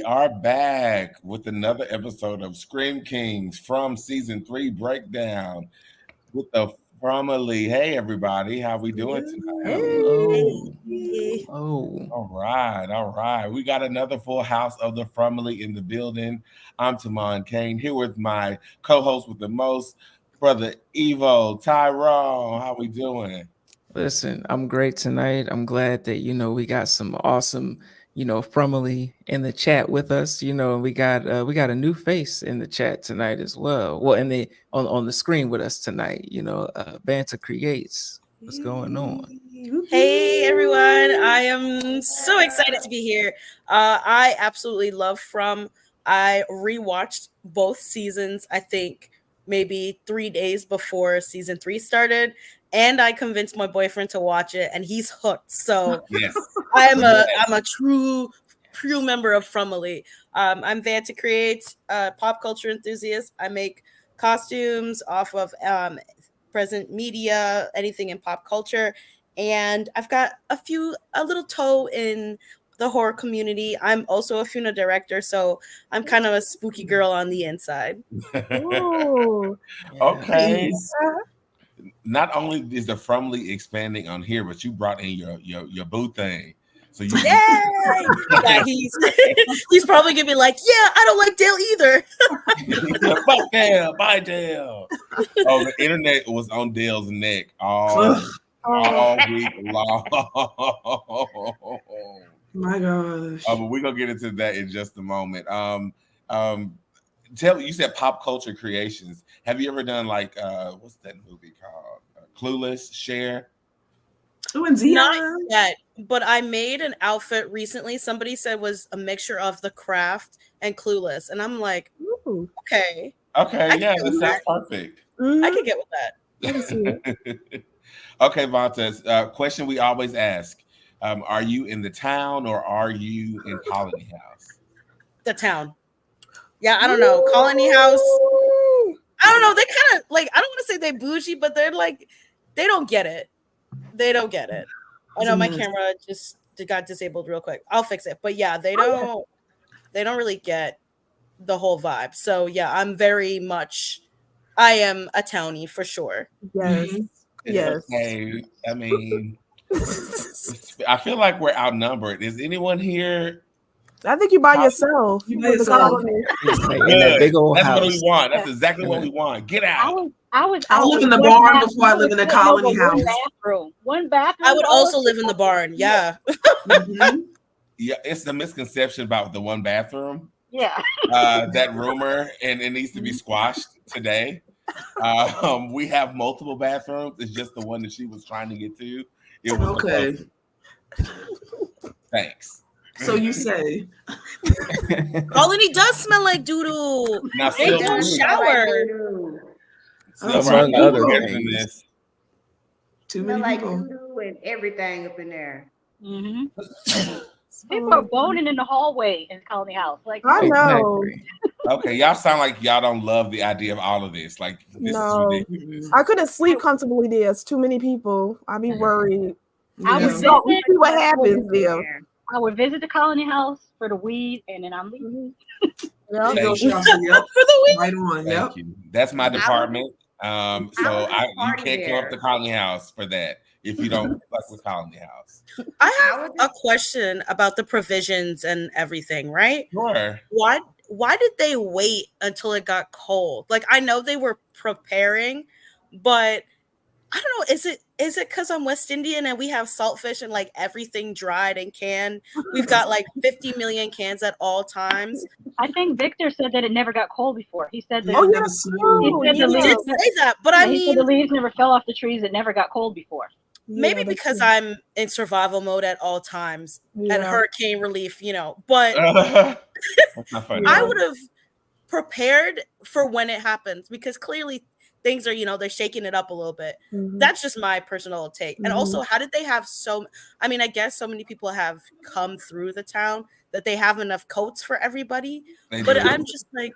are back with another episode of Scream Kings from season 3 breakdown with the family. Hey, everybody, how we doing tonight? Hello. All right. We got another full house of the family in the building. I'm Tamon Kane here with my co-host with the most, brother Evo Tyrone. How we doing? Listen, I'm great tonight. I'm glad that we got some awesome, Frumily in the chat with us. We got a new face in the chat tonight as well. Well, in the on the screen with us tonight. Banter Creates. What's going on? Hey everyone, I am so excited to be here. I absolutely love From. I rewatched both seasons, I think maybe 3 days before season 3 started, and I convinced my boyfriend to watch it, and he's hooked. So Yes. I'm a true member of Frumily. I'm there to create pop culture enthusiast. I make costumes off of present media, anything in pop culture. And I've got a little toe in the horror community. I'm also a funeral director, so I'm kind of a spooky girl on the inside. Ooh. Okay. Not only is the Frumly expanding on here, but you brought in your boo thing. So you yeah, he's probably gonna be like, yeah, I don't like Dale either. Fuck Dale, bye Dale. Oh, the internet was on Dale's neck all week long. My gosh. But we're gonna get into that in just a moment. You said pop culture creations. Have you ever done like what's that movie called? Clueless, Cher? Not yet, but I made an outfit recently. Somebody said was a mixture of The Craft and Clueless, and I'm like, ooh, okay, yeah, that sounds perfect. I could get with that. Okay, Vontae. Question we always ask: are you in the town or are you in Colony House? The town. Yeah, I don't know. Colony House. I don't know. They kind of like, I don't want to say they bougie, but they're like, they don't get it. They don't get it. I know my camera just got disabled real quick. I'll fix it. But yeah, they don't really get the whole vibe. So yeah, I am a townie for sure. Yes. Yes. Okay. I mean, I feel like we're outnumbered. Is anyone here? I think you by yourself. That's what we want. That's exactly what we want. Get out. I live in the barn before I live in a colony house. One bathroom. I would also live in the barn. Yeah. Mm-hmm. Yeah, it's the misconception about the one bathroom. Yeah. That rumor, and it needs to be squashed today. We have multiple bathrooms. It's just the one that she was trying to get to. It was okay. Thanks. So you say. Colony does smell like doo-doo. They don't shower. Too many like people. doo-doo and everything up in there. Mm-hmm. People are boning in the hallway in Colony House. Like I know. Okay, y'all sound like y'all don't love the idea of all of this. Like this is ridiculous. I couldn't sleep comfortably there. It's too many people. I'd be worried. I would see what happens there. I would visit the Colony House for the weed, and then I'm leaving. Yep. For the weed. Right on. Thank you. That's my department. So you can't come up to Colony House for that if you don't fuck with Colony House. I have a question about the provisions and everything, right? Sure. Why did they wait until it got cold? Like, I know they were preparing, but I don't know. Is it because I'm West Indian and we have saltfish and like everything dried and canned? We've got like 50 million cans at all times. I think Victor said that it never got cold before. He said that he did say that, but I mean, the leaves never fell off the trees. It never got cold before. Maybe because I'm in survival mode at all times and hurricane relief, but I would have prepared for when it happens, because clearly things are, they're shaking it up a little bit. Mm-hmm. That's just my personal take. Mm-hmm. And also, how did they have I guess so many people have come through the town that they have enough coats for everybody. But I'm just like,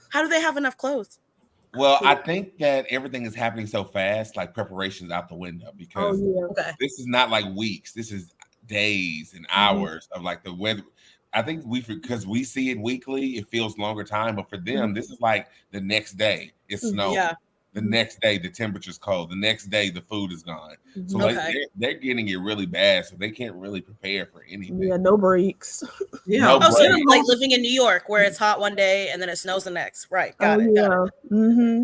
how do they have enough clothes? Well, I think that everything is happening so fast, like preparations out the window, because this is not like weeks. This is days and hours of like the weather. I think because we see it weekly, it feels longer time. But for them, this is like the next day it's snowing. Yeah. The next day the temperature's cold. The next day the food is gone. So like they're getting it really bad, so they can't really prepare for anything. Yeah, no breaks. Yeah. No breaks. Sort of like living in New York, where it's hot one day and then it snows the next. Right. Got it. Mm-hmm.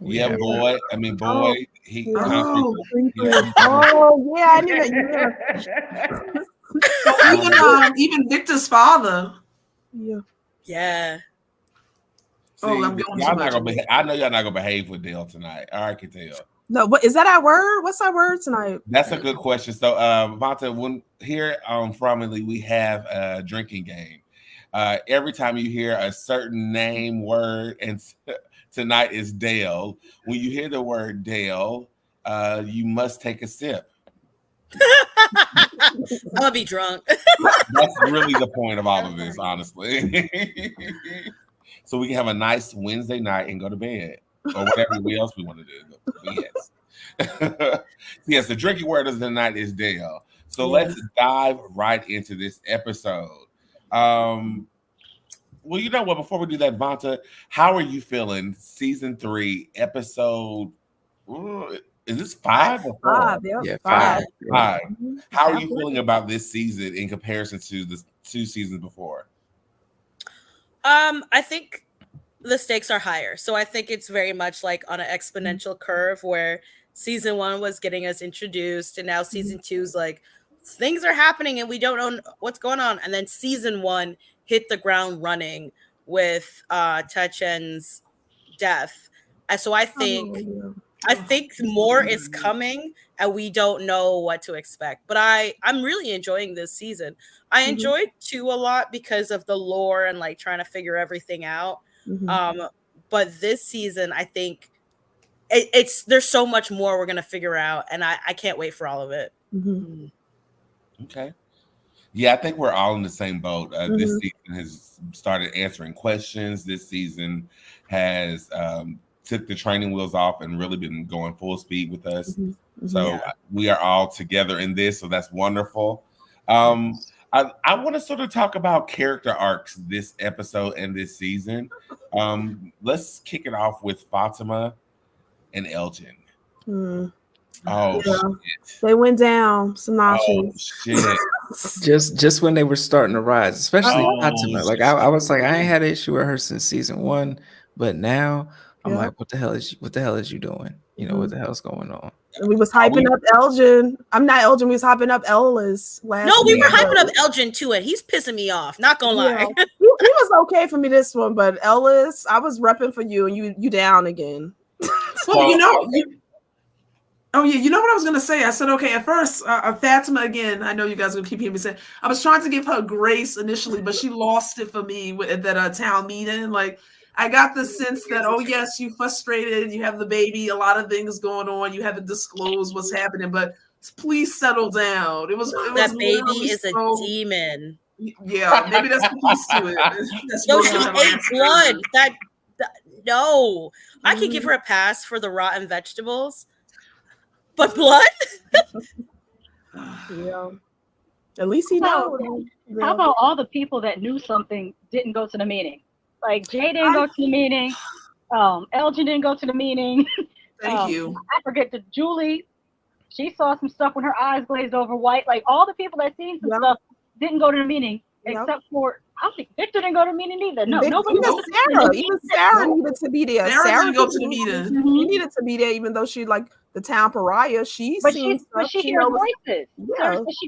Yeah, boy. I mean, boy. He. Oh yeah, I knew that. So even Victor's father. Yeah. Yeah. See, I'm going y'all not gonna I know y'all not gonna behave with Dale tonight. I can tell. No, what is that our word? What's our word tonight? That's a good question. So, Vonta, when here on Fromily, we have a drinking game. Every time you hear a certain name, word, and tonight is Dale. When you hear the word Dale, you must take a sip. I'm gonna be drunk. That's really the point of all of this, honestly. So we can have a nice Wednesday night and go to bed, or whatever else we want to do. Yes. Yes, the drinking word of the night is Dale. So let's dive right into this episode. Well, you know what? Before we do that, Vonta, how are you feeling? Season 3, episode. Is this 5 or 4? 5. Yeah, 5. 5. Mm-hmm. How are you feeling about this season in comparison to the 2 seasons before? I think the stakes are higher. So I think it's very much like on an exponential curve where season 1 was getting us introduced, and now season 2 is like things are happening and we don't know what's going on. And then season 1 hit the ground running with Tachen's death. And so I think more is coming and we don't know what to expect. But I'm really enjoying this season. I enjoyed 2 a lot because of the lore and like trying to figure everything out. But this season, I think there's so much more we're gonna figure out, and I can't wait for all of it. Okay. Yeah, I think we're all in the same boat. This season has started answering questions. This season has took the training wheels off and really been going full speed with us. So we are all together in this. So that's wonderful. I want to sort of talk about character arcs this episode and this season. Let's kick it off with Fatima and Elgin. Oh, shit. They went down some notches. Oh, shit. just when they were starting to rise, especially Fatima. Like I was like, I ain't had an issue with her since season 1, but now I'm like, what the hell is you doing? You know, what the hell's going on? And we was hyping up Elgin. I'm not Elgin. We was hyping up Ellis last. No, we were hyping up Elgin too, and he's pissing me off. Not gonna lie. He was okay for me this one, but Ellis, I was repping for you, and you down again. Well, you know. You know what I was gonna say? I said, okay, at first, Fatima again. I know you guys are gonna keep hearing me say. I was trying to give her grace initially, but she lost it for me at that town meeting. Like, I got the sense that, oh yes, you frustrated, you have the baby, a lot of things going on, you haven't disclosed what's happening, but please settle down. It was that baby is a demon. Yeah, maybe that's the piece to it. Yo, she ate blood. That no, I could give her a pass for the rotten vegetables. But blood? At least he knows. How about all the people that knew something didn't go to the meeting? Like Jay didn't go to the meeting. Elgin didn't go to the meeting. Thank you. I forget that Julie, she saw some stuff when her eyes glazed over white. Like all the people that seen some stuff didn't go to the meeting, except for I think Victor didn't go to the meeting either. No, nobody. Even Sarah needed to be there. Sarah didn't go to the meeting. She needed to be there, even though she like the town pariah. She hears voices. So she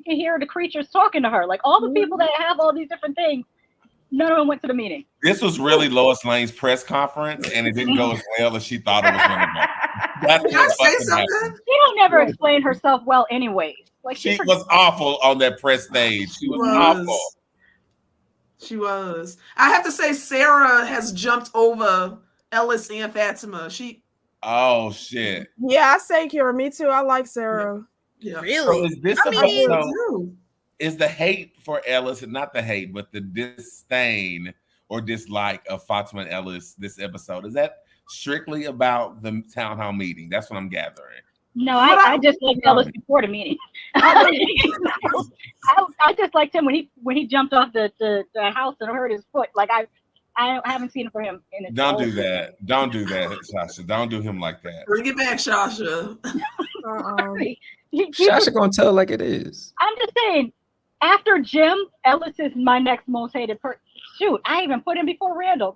can hear the creatures talking to her. Like all the people that have all these different things, none of them went to the meeting. This was really Lois Lane's press conference, and it didn't go as well as she thought it was going to go. Can I say something? She don't never explain herself well, anyways. Like she was awful on that press stage. She was awful. She was. I have to say, Sarah has jumped over Ellis and Fatima. Oh shit. Yeah, I say Kira. Me too. I like Sarah. Yeah. Really? So is this is the hate for Ellis, and not the hate, but the disdain or dislike of Fatima and Ellis this episode? Is that strictly about the town hall meeting? That's what I'm gathering. No, I just liked Ellis before the meeting. I just liked him when he jumped off the house and hurt his foot. Like I haven't seen it for him. Don't do that, Shasha. Don't do him like that. Bring it back, Shasha. Shasha gonna tell like it is. I'm just saying, after Jim, Ellis is my next most hated person. Shoot, I even put him before Randall.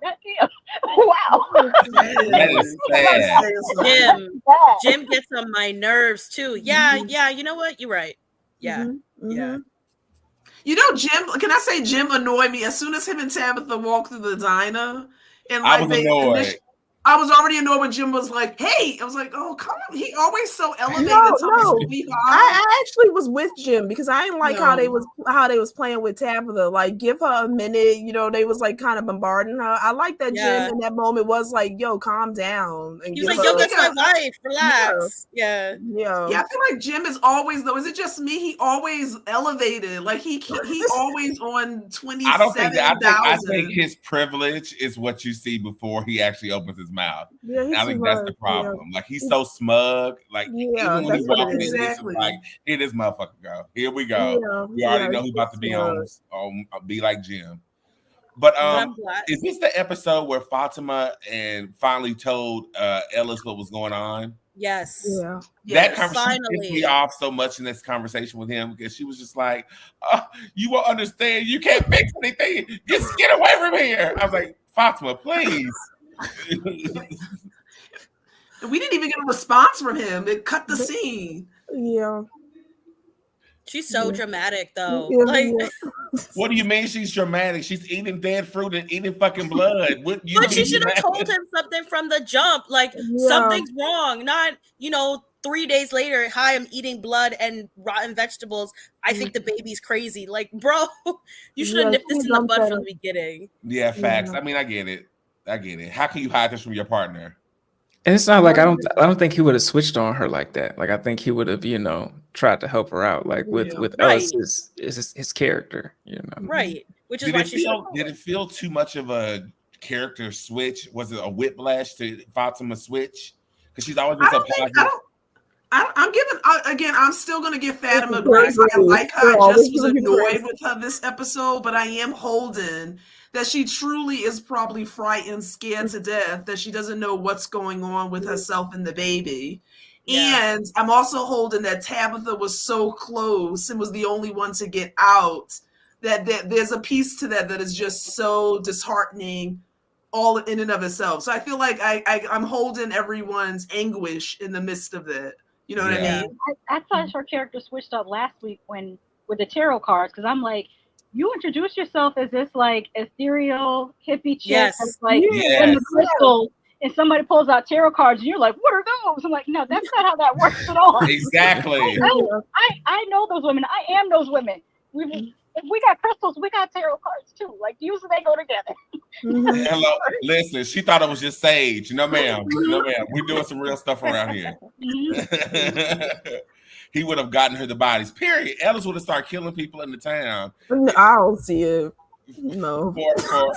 Wow. That is sad. Jim gets on my nerves too. Yeah, you know what? You're right. Yeah. Yeah. You know, Jim, can I say Jim annoyed me as soon as him and Tabitha walked through the diner? And I was annoyed. I was already annoyed when Jim was like, hey, I was like, oh, come on. He always so elevated. No. I actually was with Jim because I didn't like how they was playing with Tabitha. Like, give her a minute. You know, they was like kind of bombarding her. I like that Jim in that moment was like, yo, calm down. And he was like, yo, that's my wife. Relax. Yeah. I feel like Jim is always, though, is it just me? He always elevated. Like, he always on 27,000. I think his privilege is what you see before he actually opens his mouth. Yeah, I think that's the problem. Yeah. Like he's so smug. Like even when he walks in, exactly. Like here this motherfucker go. Here we go. Yeah, we already know he's about to be on be like Jim. But is this the episode where Fatima and finally told Ellis what was going on? Yes. Yeah. That conversation pissed me off so much in this conversation with him because she was just like, you won't understand. You can't fix anything. Just get away from here. I was like, Fatima, please. We didn't even get a response from him. It cut the scene. Yeah. She's so dramatic, though. Yeah, like, what do you mean she's dramatic? She's eating dead fruit and eating fucking blood. But she should have told him something from the jump. Like, something's wrong. Not, 3 days later, hi, I'm eating blood and rotten vegetables. I think the baby's crazy. Like, bro, you should have nipped this in the bud from the beginning. Yeah, facts. I mean, I get it. How can you hide this from your partner? And it's not like I don't think he would have switched on her like that. Like I think he would have, tried to help her out. Like with Ellis is his character, Right. Which is why did it feel too much of a character switch? Was it a whiplash to Fatima switch? Because she's always been so positive. I'm still going to give Fatima grace. I like her. I just was annoyed with her this episode, but I am holding that she truly is probably frightened, scared to death, that she doesn't know what's going on with herself and the baby. Yeah. And I'm also holding that Tabitha was so close and was the only one to get out, that there's a piece to that is just so disheartening all in and of itself. So I feel like I'm holding everyone's anguish in the midst of it. You know what I mean? I thought her character switched up last week with the tarot cards, because I'm like, you introduce yourself as this like ethereal hippie chick that's like in the crystal, and somebody pulls out tarot cards and you're like, what are those? I'm like, no, that's not how that works at all. Exactly. I know those women. I am those women. If we got crystals, we got tarot cards too. Like usually they go together. Hello, listen. She thought it was just sage. No, ma'am. We're doing some real stuff around here. He would have gotten her the bodies. Period. Ellis would have started killing people in the town. I don't see it. No.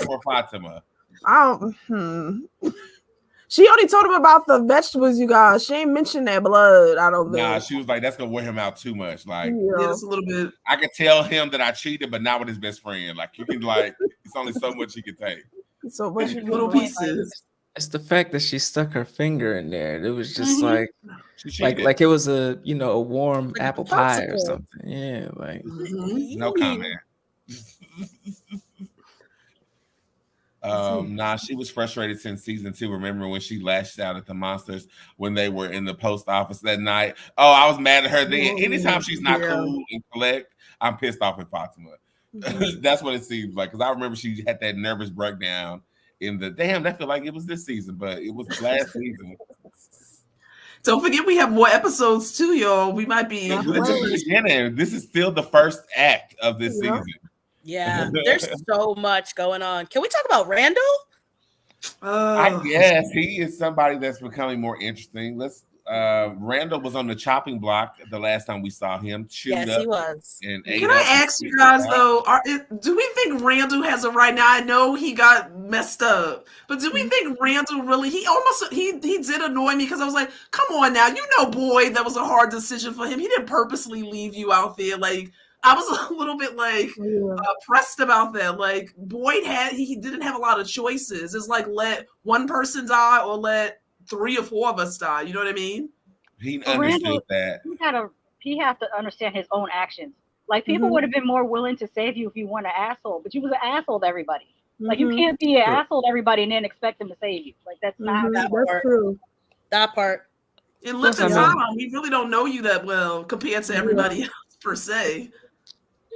For Fatima. She only told him about the vegetables, you guys. She ain't mentioned that blood. I don't think. Nah, she was like, that's gonna wear him out too much. Like, just a little bit. I could tell him that I cheated, but not with his best friend. Like, you can it's only so much he can take. So much little pieces. It's the fact that she stuck her finger in there. It was just like it was a a warm like apple pie or something. Yeah, like no comment. She was frustrated since season 2. Remember when she lashed out at the monsters when they were in the post office that night? Oh, I was mad at her then. Anytime she's not cool and collect, I'm pissed off at Fatima. That's what it seems like. Because I remember she had that nervous breakdown in the that felt like it was this season, but it was last season. Don't forget we have more episodes too, y'all. We might be beginning. This is still the first act of this season. Yeah, there's so much going on. Can we talk about Randall? I guess he is somebody that's becoming more interesting. Randall was on the chopping block the last time we saw him. Yes, he was. Can I ask you guys though? Do we think Randall has a right now? I know he got messed up. But do we think Randall really? He did annoy me because I was like, come on now, Boyd, that was a hard decision for him. He didn't purposely leave you out there. Like I was a little bit like pressed about that. Like Boyd he didn't have a lot of choices. It's like let one person die or let 3 or 4 of us die. You know what I mean? He understood that. He have to understand his own actions. Like people would have been more willing to save you if you weren't an asshole, but you was an asshole to everybody. Like you can't be an asshole to everybody and then expect them to save you. Like that's not that's true. That part. In limited time, we really don't know you that well compared to everybody else per se.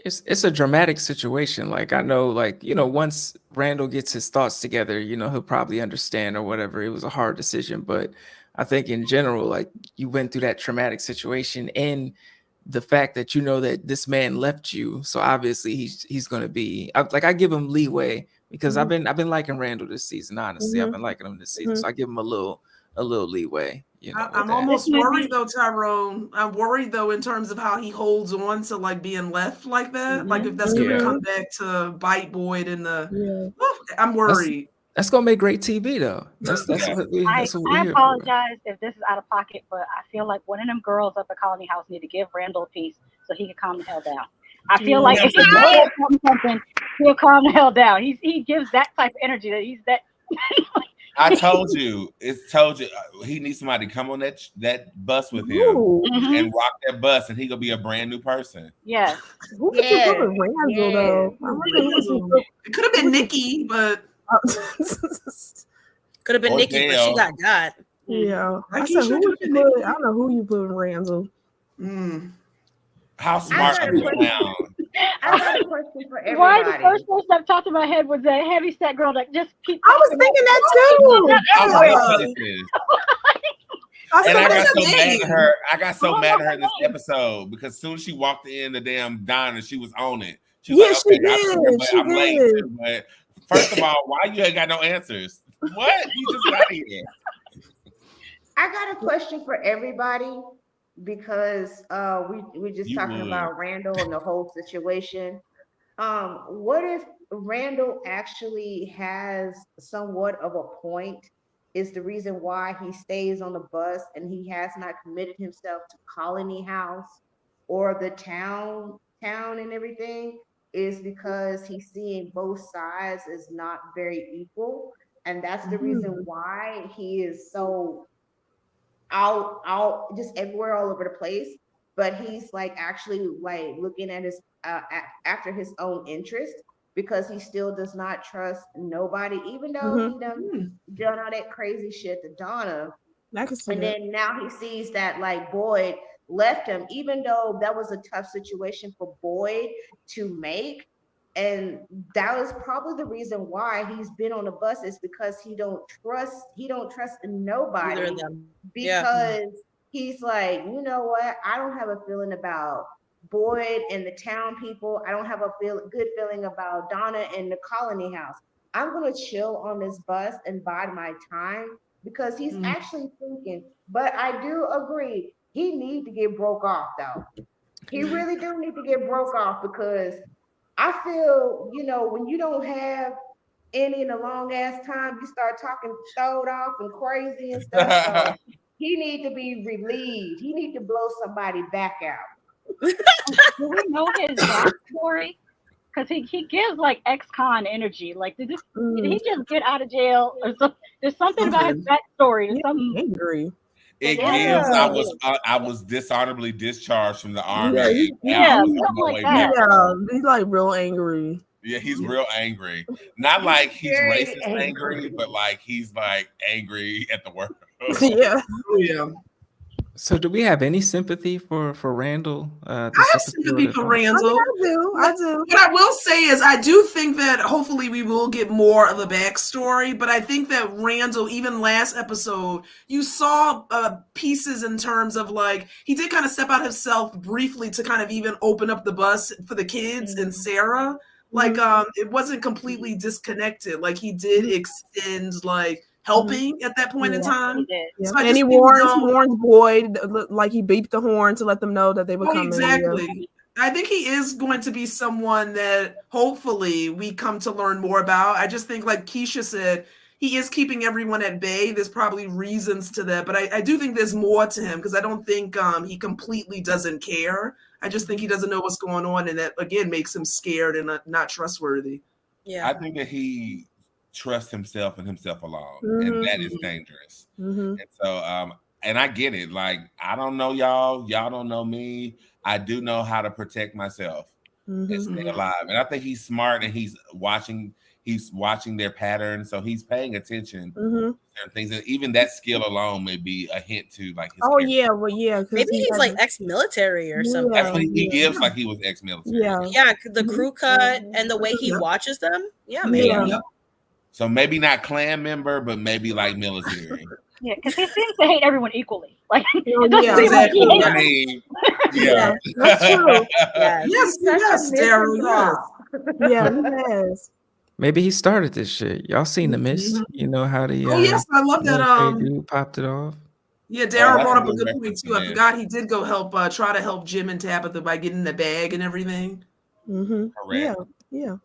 It's a dramatic situation. Like I know, like once Randall gets his thoughts together, he'll probably understand or whatever. It was a hard decision, but I think in general, like you went through that traumatic situation and the fact that that this man left you, so obviously he's going to be I give him leeway because I've been liking Randall this season. Honestly, I've been liking him this season, so I give him a little leeway. I'm almost worried though, Tyrone. I'm worried though in terms of how he holds on to like being left like that. Like if that's going to come back to bite Boyd in the. I'm worried. That's gonna make great TV though. That's what I apologize if this is out of pocket, but I feel like one of them girls up at Colony House need to give Randall a piece so he can calm the hell down. I feel like if he does something, he'll calm the hell down. He gives that type of energy that he's that. I told you, he needs somebody to come on that bus with him and rock that bus, and he gonna be a brand new person. Yes. Who could you put with Randall though? It could have been Nikki, but. Could have been Nikki, but she got. Yeah, I said who would you put? I don't know who you put in Randall. How smart are you now? I got a question for everybody. Why the first person that popped in my head was that heavy set girl that just keeps. I was thinking that too. And I got so mad at her. I got so mad at her this episode because as soon as she walked in the damn diner, she was on it. She was she did. I'm late. But first of all, why you ain't got no answers? What? You just got here. I got a question for everybody because we're just talking about Randall and the whole situation. What if Randall actually has somewhat of a point? Is the reason why he stays on the bus and he has not committed himself to Colony House or the town and everything is because he's seeing both sides as not very equal. And that's the reason why he is so out just everywhere all over the place. But he's like actually like looking at his after his own interest because he still does not trust nobody, even though he done all that crazy shit to Donna. And then now he sees that like Boyd left him, even though that was a tough situation for Boyd to make. And that was probably the reason why he's been on the bus is because he don't trust nobody because he's like, you know what? I don't have a feeling about Boyd and the town people. I don't have a good feeling about Donna and the Colony House. I'm going to chill on this bus and bide my time because he's actually thinking, but I do agree. He need to get broke off though. He really do need to get broke off because I feel, when you don't have any in a long ass time, you start talking throwed off and crazy and stuff. So he need to be relieved. He need to blow somebody back out. Do we know his backstory? Because he gives like ex-con energy. Like did he just get out of jail or something? There's something about his backstory. There's something angry. It gives I was dishonorably discharged from the army. He's like real angry. Yeah, he's real angry. Not like he's racist angry, but like he's like angry at the world. Yeah. So do we have any sympathy for Randall? I have sympathy for Randall. I do. What I will say is I do think that hopefully we will get more of the backstory, but I think that Randall, even last episode, you saw pieces in terms of like, he did kind of step out himself briefly to kind of even open up the bus for the kids and Sarah. Like, it wasn't completely disconnected. Like he did extend like, helping at that point in time. So and he warns Boyd, like he beeped the horn to let them know that they were coming. Exactly. I think he is going to be someone that hopefully we come to learn more about. I just think, like Keisha said, he is keeping everyone at bay. There's probably reasons to that, but I do think there's more to him because I don't think he completely doesn't care. I just think he doesn't know what's going on, and that again makes him scared and not trustworthy. Yeah, I think that he trusts himself and himself alone, and that is dangerous. And so, and I get it. Like, I don't know y'all don't know me. I do know how to protect myself and stay alive. And I think he's smart, and he's watching their patterns, so he's paying attention to certain things. And even that skill alone may be a hint to like his character. Maybe he's like ex-military or something. That's what he gives, like he was ex-military. Yeah, the crew cut and the way he watches them. Yeah, maybe. Yeah. So maybe not clan member, but maybe like military. Yeah, because he seems to hate everyone equally. Like, exactly. I mean, yeah, that's true. Yes, Daryl. Yeah, he has. Maybe he started this shit. Y'all seen The Mist? You know how the yes, I love that. Dude popped it off. Yeah, Daryl brought up a good point too. I forgot he did go try to help Jim and Tabitha by getting the bag and everything. Correct. Yeah.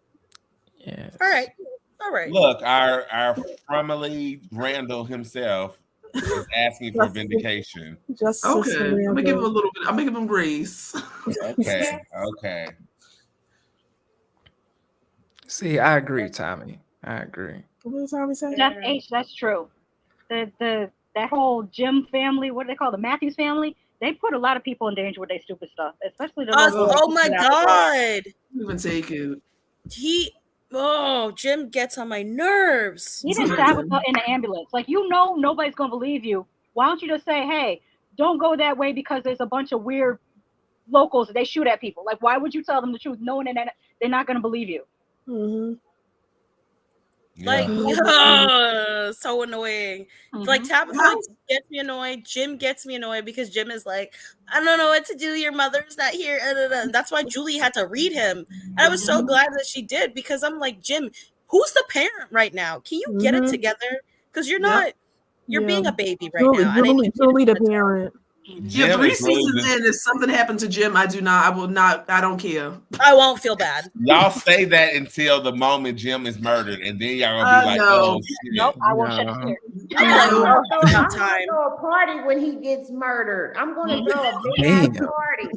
All right. Look, our family Randall himself is asking for vindication. Okay, I'm gonna give him a little bit. I'm gonna give him grace. Okay. See, I agree, Tommy. I agree. What did Tommy say? Jeff H, that's true. That whole Jim family, what do they call the Matthews family? They put a lot of people in danger with their stupid stuff, especially the. Oh my God! Even take it. Jim gets on my nerves. He didn't Tabitha in the ambulance. Like, nobody's gonna believe you. Why don't you just say, hey, don't go that way because there's a bunch of weird locals that they shoot at people. Like, why would you tell them the truth knowing that they're not gonna believe you? Like, so annoying. Like, Tabitha gets me annoyed. Jim gets me annoyed because Jim is like, I don't know what to do. Your mother's not here. And that's why Julie had to read him. And I was so glad that she did because I'm like, Jim, who's the parent right now? Can you get it together? Because you're not, you're being a baby right now. Julie the parent. Yeah, 3 seasons in, if something happened to Jim, I don't care. I won't feel bad. Y'all say that until the moment Jim is murdered, and then y'all gonna be like, oh shit. Nope, I won't shed a tear. I'm gonna throw a party when he gets murdered. I'm gonna throw a big ass party.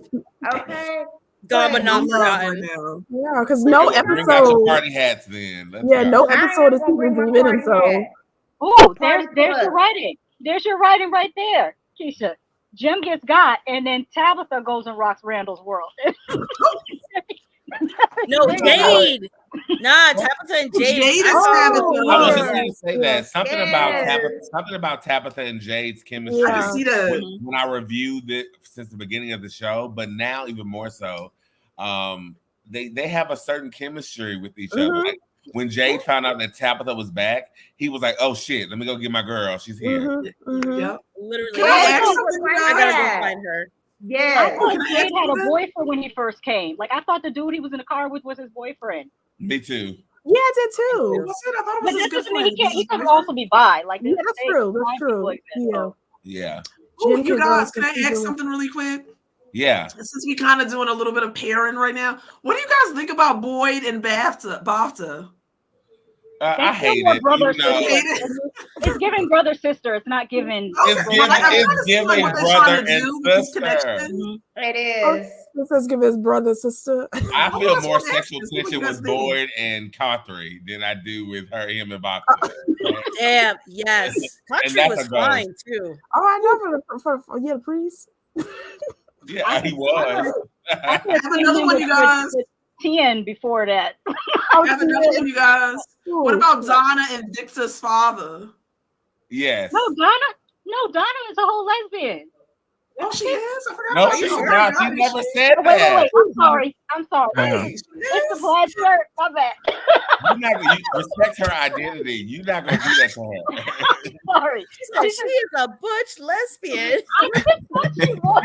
Okay. Gone but not forgotten. Yeah, because no episode. Party hats then. No episode is even driven. So. Oh, there's your writing. There's your writing right there, Keisha. Jim gets got, and then Tabitha goes and rocks Randall's world. No, Jade. Nah, Tabitha and Jade. Jade is Tabitha. I was just going to say that. Something about Tabitha and Jade's chemistry. I can see that. When I reviewed it since the beginning of the show, but now even more so, they have a certain chemistry with each other. Like, when Jade found out that Tabitha was back, he was like, "Oh shit, let me go get my girl. She's here." Yep. Literally, I gotta go find her. Yeah, I thought Jade had a boyfriend when he first came. Like, I thought the dude he was in the car with was his boyfriend. Me too. Yeah, I did too. But this doesn't mean he could also be bi. Like, yeah, that's true. That's true. Yeah. Oh, you guys, can I ask something really quick? Yeah. Since we kind of doing a little bit of pairing right now, what do you guys think about Boyd and BAFTA? I hate it. It's giving brother sister. It's not giving. It's giving brother and sister. It is. This is giving his brother sister. I feel more sexual tension with Boyd and Carthree than I do with him and BAFTA. Damn. Yes. Carthree was fine too. Oh, I know for the priest. Yeah, he was. I have another one, you guys. 10 before that. I have another one, you guys. What about Donna and Dixa's father? Yes. No, Donna is a whole lesbian. Oh, she is? I forgot. No, she's not. She never said that. Wait. I'm sorry. It's the plaid shirt. My bad. You respect her identity. You're not going to do that to her. Sorry. She is a butch lesbian.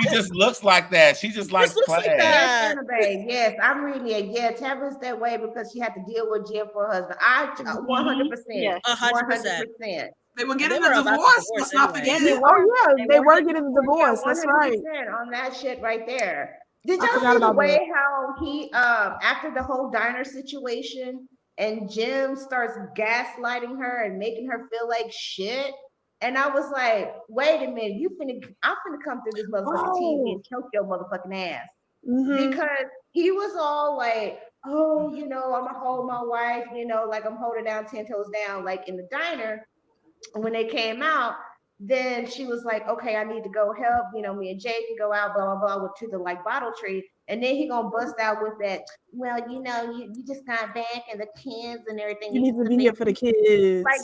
She just looks like that. She just likes plaid. Yes, I'm reading it. Yeah, Tabitha's that way because she had to deal with Jim for her husband. 100%. 100%. They were getting a divorce. Let's not forget it. Oh yeah, they were getting a divorce. That's right. On that shit right there. Did y'all see the way how he after the whole diner situation and Jim starts gaslighting her and making her feel like shit? And I was like, wait a minute, I'm finna come through this motherfucking TV and choke your motherfucking ass. Because he was all like, oh, I'm gonna hold my wife, like I'm holding down 10 toes down, like in the diner. When they came out, then she was like, okay, I need to go help, me and Jay can go out, blah, blah, blah, to the like bottle tree. And then he gonna bust out with that, well, you just got back and the kids and everything. You need to be here for the kids. Like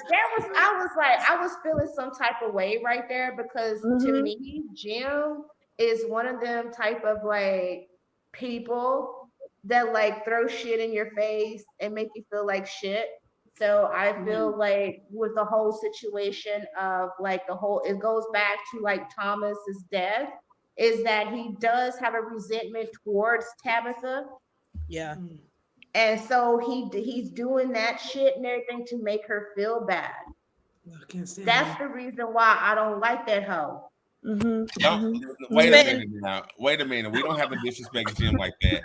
I was feeling some type of way right there because to me, Jim is one of them type of like people that like throw shit in your face and make you feel like shit. So I feel like with the whole situation of like it goes back to like Thomas's death, is that he does have a resentment towards Tabitha. Yeah. And so he's doing that shit and everything to make her feel bad. That's the reason why I don't like that hoe. Wait a minute now. Wait a minute. We don't have to disrespect Jim like that.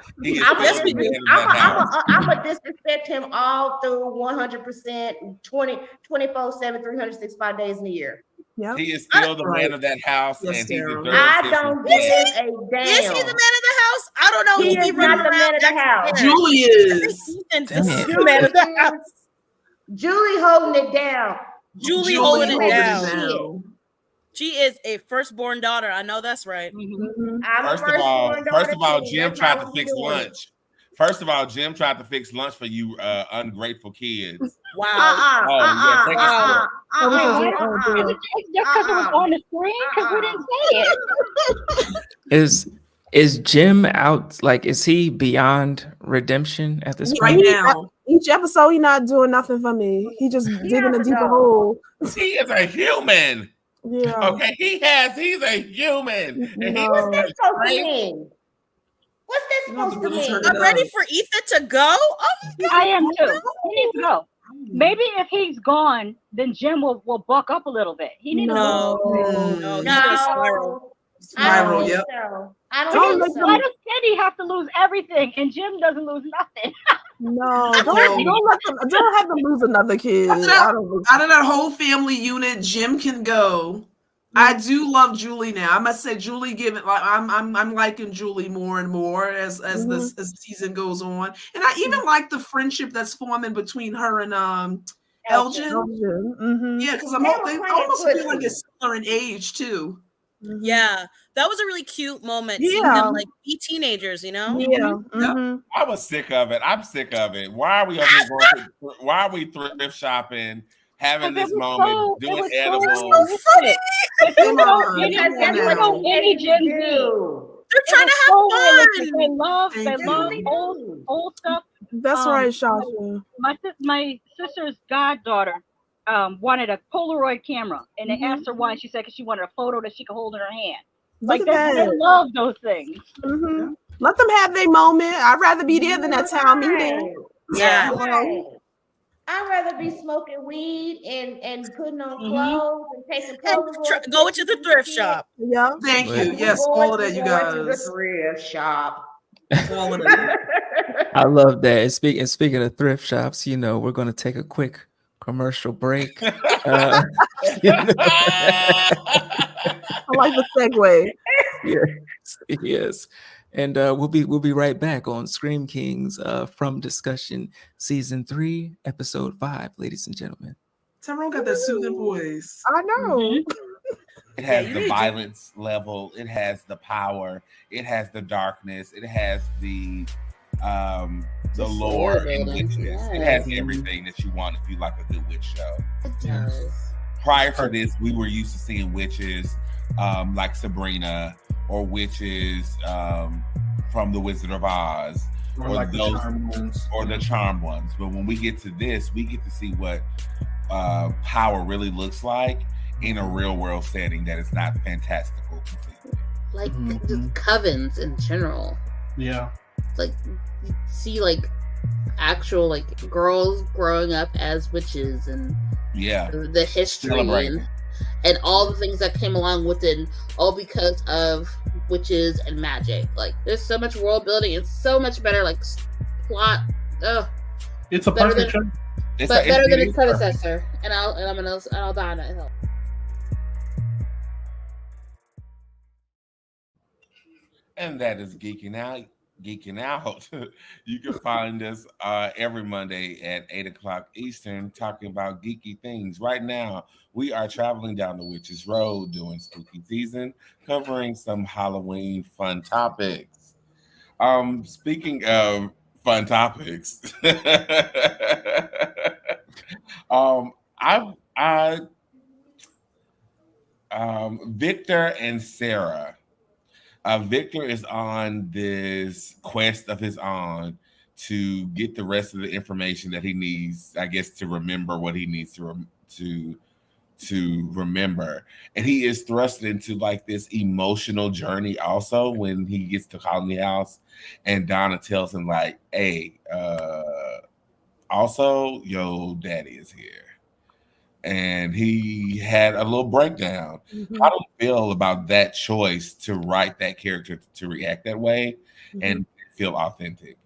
I'm gonna disrespect him all through 100%, 24/7, 365 days in a year. Yep. He is still the man of that house, and he deserves I don't give a damn. Is he the man of the house? I don't know. He is not the man of the house. Julie is. The man of the house. Julie holding it down. Julie holding it down. She is a firstborn daughter. I know that's right. First of all, Jim tried to fix lunch. First of all, Jim tried to fix lunch for you ungrateful kids. Wow. Just because it was on the screen, because we didn't say it. Is Jim out? Like, is he beyond redemption at this point? Right now, each episode, he not doing nothing for me. He just digging a deeper hole. He is a human. Yeah. Okay, he's a human. And what's that supposed to mean? What's that supposed to mean? I'm ready for Ethan to go. Oh my God. I am too. He needs to go. Maybe if he's gone, then Jim will buck up a little bit. He needs to spiral. Spiral, yep. I don't think so. Why does Teddy have to lose everything and Jim doesn't lose nothing? Don't have them lose another kid. Out of that whole family unit, Jim can go. I do love Julie now. I must say, Julie I'm liking Julie more and more as the season goes on, and I even like the friendship that's forming between her and Elgin. Yeah, because I almost feel like it's similar in age too. Yeah, that was a really cute moment. Seeing them like be teenagers, I was sick of it. I'm sick of it. Why are we why are we thrift shopping, having this moment, doing edibles? It's so funny. They're trying to have fun. They love old stuff. That's right, Shasha. My sister's goddaughter wanted a Polaroid camera, and they asked her why. She said because she wanted a photo that she could hold in her hand. Like they love those things. Let them have their moment. I'd rather be there than that town meeting. Yeah. I'd rather be smoking weed and putting on clothes and taking Polaroids. Going to the thrift shop. Yeah. Thank you. Yes, all of that, you guys. To the thrift shop. All of that. I love that. And speaking of thrift shops, we're going to take a quick commercial break. I like the segue. Yes. And we'll be right back on Scream Kings from Discussion Season 3, Episode 5, ladies and gentlemen. Tyrone got that soothing voice. I know. It has the violence level. It has the power. It has the darkness. It has the lore and witches. It has everything that you want if you like a good witch show. It does. Prior to this, we were used to seeing witches like Sabrina or witches from The Wizard of Oz or like the Charmed ones. But when we get to this, we get to see what power really looks like in a real world setting that is not fantastical completely. Like just covens in general. Yeah. Like you see like actual like girls growing up as witches and the history and all the things that came along with it, all because of witches and magic. Like there's so much world building. It's so much better. Like plot. It's a perfect show. But better than its predecessor. And I'll die on that hill. And that is Geeking Out. Geeking Out. You can find us every Monday at 8 o'clock Eastern talking about geeky things. Right now, we are traveling down the Witch's Road doing spooky season, covering some Halloween fun topics. Speaking of fun topics, Victor and Sarah. Victor is on this quest of his own to get the rest of the information that he needs, I guess, to remember what he needs to remember. And he is thrust into like this emotional journey also when he gets to Colony House and Donna tells him like, hey, also your daddy is here. And he had a little breakdown. How do you feel about that choice to write that character to react that way and feel authentic?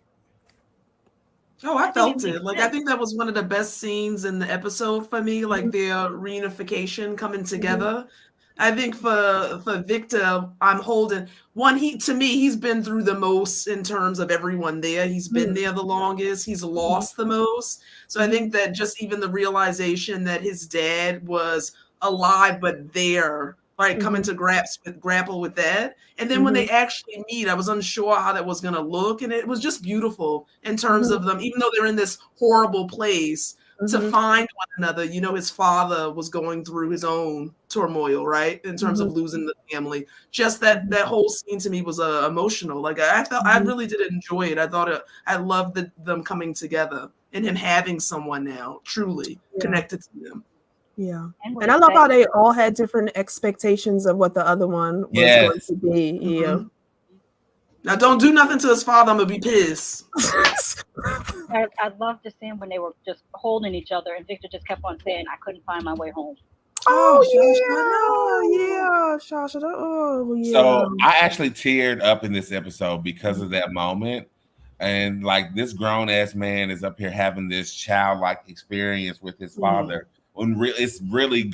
Oh, I felt it. Like, I think that was one of the best scenes in the episode for me, like their reunification coming together. I think for Victor, I'm holding one. He's been through the most in terms of everyone there. He's been there the longest. He's lost the most. So I think that just even the realization that his dad was alive but there, like coming to grapple with that. And then when they actually meet, I was unsure how that was going to look, and it was just beautiful in terms of them, even though they're in this horrible place. To find one another. You know, his father was going through his own turmoil, right? In terms of losing the family. Just that whole scene to me was emotional. Like I really did enjoy it. I thought I loved them coming together and him having someone now truly connected to them. Yeah. And I love how they all had different expectations of what the other one was going to be. Yeah. Now, don't do nothing to his father. I'm going to be pissed. I love the scene when they were just holding each other and Victor just kept on saying, I couldn't find my way home. Shasha. Oh, yeah. So I actually teared up in this episode because of that moment. And like this grown ass man is up here having this childlike experience with his father. When it's really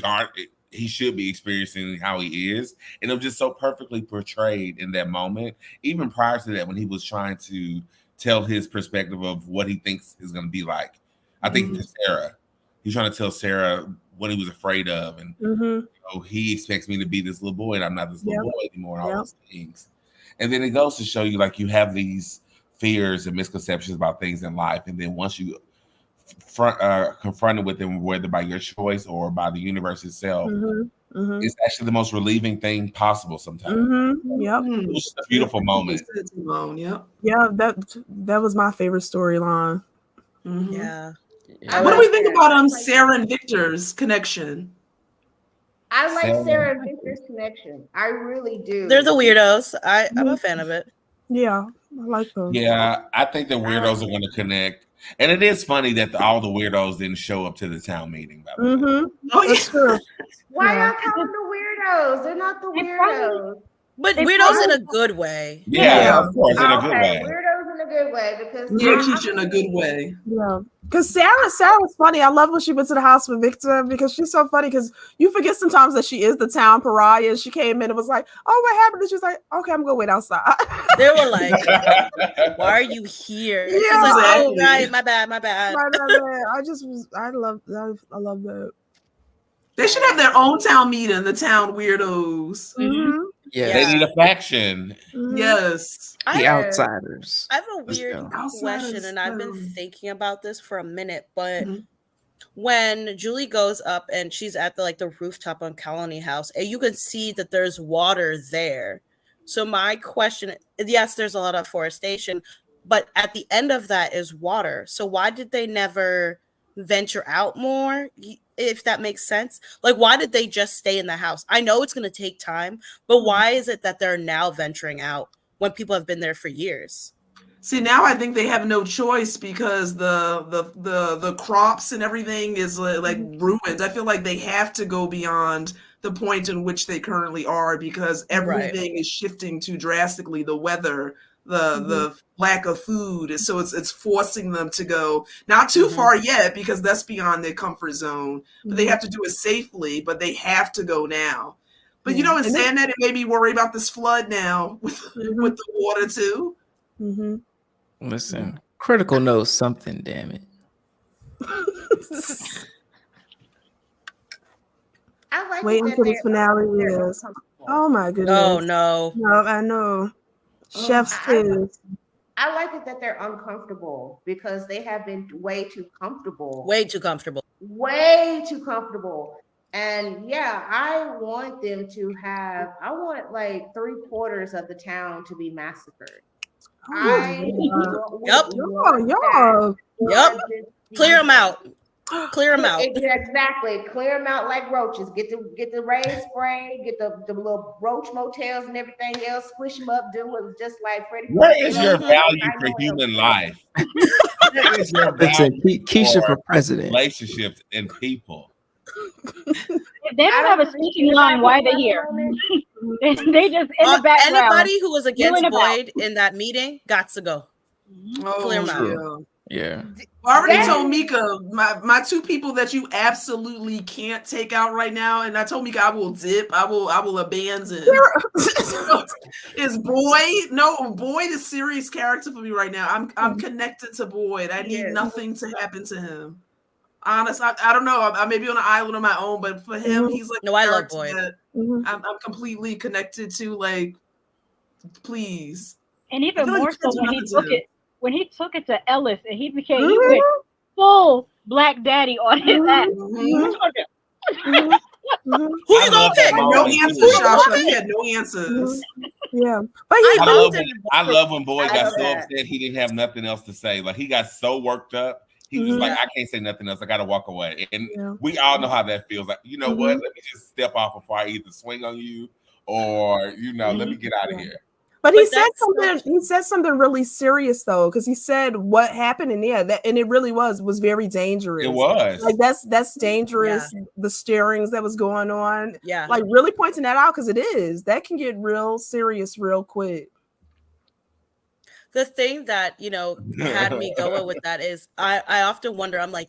he should be experiencing how he is, and it was just so perfectly portrayed in that moment. Even prior to that, when he was trying to tell his perspective of what he thinks is going to be like, I think to Sarah, he's trying to tell Sarah what he was afraid of, and he expects me to be this little boy, and I'm not this little boy anymore, and all those things. And then it goes to show you, like, you have these fears and misconceptions about things in life, and then once you confronted with them, whether by your choice or by the universe itself, it's actually the most relieving thing possible sometimes. It's a beautiful moment. Yeah, that was my favorite storyline. Yeah. What do we think about Sarah and Victor's connection? I like Sarah and Victor's connection. I really do. They're the weirdos. I'm a fan of it. Yeah, I like them. Yeah, I think the weirdos are going to connect. And it is funny that all the weirdos didn't show up to the town meeting. By the way. Oh, yeah. Why y'all calling the weirdos? They're not the weirdos. But weirdos in a good way. Yeah, of course, in a good way. Weirdos in a good way because she's in a good way. Yeah, because Sarah was funny. I love when she went to the house with Victor because she's so funny. Because you forget sometimes that she is the town pariah. She came in and was like, "Oh, what happened?" And she's like, "Okay, I'm gonna wait outside." They were like, "Why are you here?" Yeah, she's like, "Oh, right, my bad." I love that. They should have their own town meeting. The town weirdos. Yeah, they need a faction. Yes, the outsiders. I have a weird question, and I've been thinking about this for a minute. But when Julie goes up and she's at the rooftop on Colony House, and you can see that there's water there. So my question, yes, there's a lot of forestation, but at the end of that is water. So why did they never venture out more? If that makes sense. Like, why did they just stay in the house? I know it's going to take time, but why is it that they're now venturing out when people have been there for years? See, now I think they have no choice because the crops and everything is like ruined. I feel like they have to go beyond the point in which they currently are because everything is shifting too drastically. The weather, the lack of food, so it's forcing them to go not too far yet because that's beyond their comfort zone. But they have to do it safely. But they have to go now. But you know, in saying that, it made me worry about this flood now with the water too. Listen, Critical knows something, damn it. I like waiting for the finale. Yes. Oh my goodness. Oh no. No, I know. Chef's kiss. I like it that they're uncomfortable because they have been way too comfortable. Way too comfortable. Way too comfortable. And yeah, I want them to have, I want like 3/4 of the town to be massacred. Yep. Clear them out. Clear them out. Exactly. Clear them out like roaches. Get the rain spray. Get the little roach motels and everything else. Squish them up. Do it just like Freddie. What is your value for human life? What is your value Keisha for president? Relationships and people. If they don't have a speaking line, why are they here? They just in the background. Anybody who was against Boyd in that meeting got to go. Clear them out. Yeah. I already told Mika my two people that you absolutely can't take out right now, and I told Mika I will dip. I will abandon. Is Boyd? No, Boyd is serious character for me right now. I'm connected to Boyd. I need nothing to happen to him. Honest, I don't know. I may be on an island on my own, but for him, he's like I love Boyd. I'm completely connected to. Like, please. And even more so when he took it to Ellis and he went full Black Daddy on his ass. Who you gonna pick? No answers, Shasha. He had no answers. Yeah, but I love when Boyd got so upset he didn't have nothing else to say. Like he got so worked up. He was like, I can't say nothing else. I got to walk away. And we all know how that feels. Like, you know what? Let me just step off before I either swing on you or, let me get out of here. But he said something. He said something really serious though, because he said what happened in there, and it really was very dangerous. It was like that's dangerous. Yeah. The stirrings that was going on. Yeah, like really pointing that out because that can get real serious real quick. The thing that had me going with that is I often wonder. I'm like,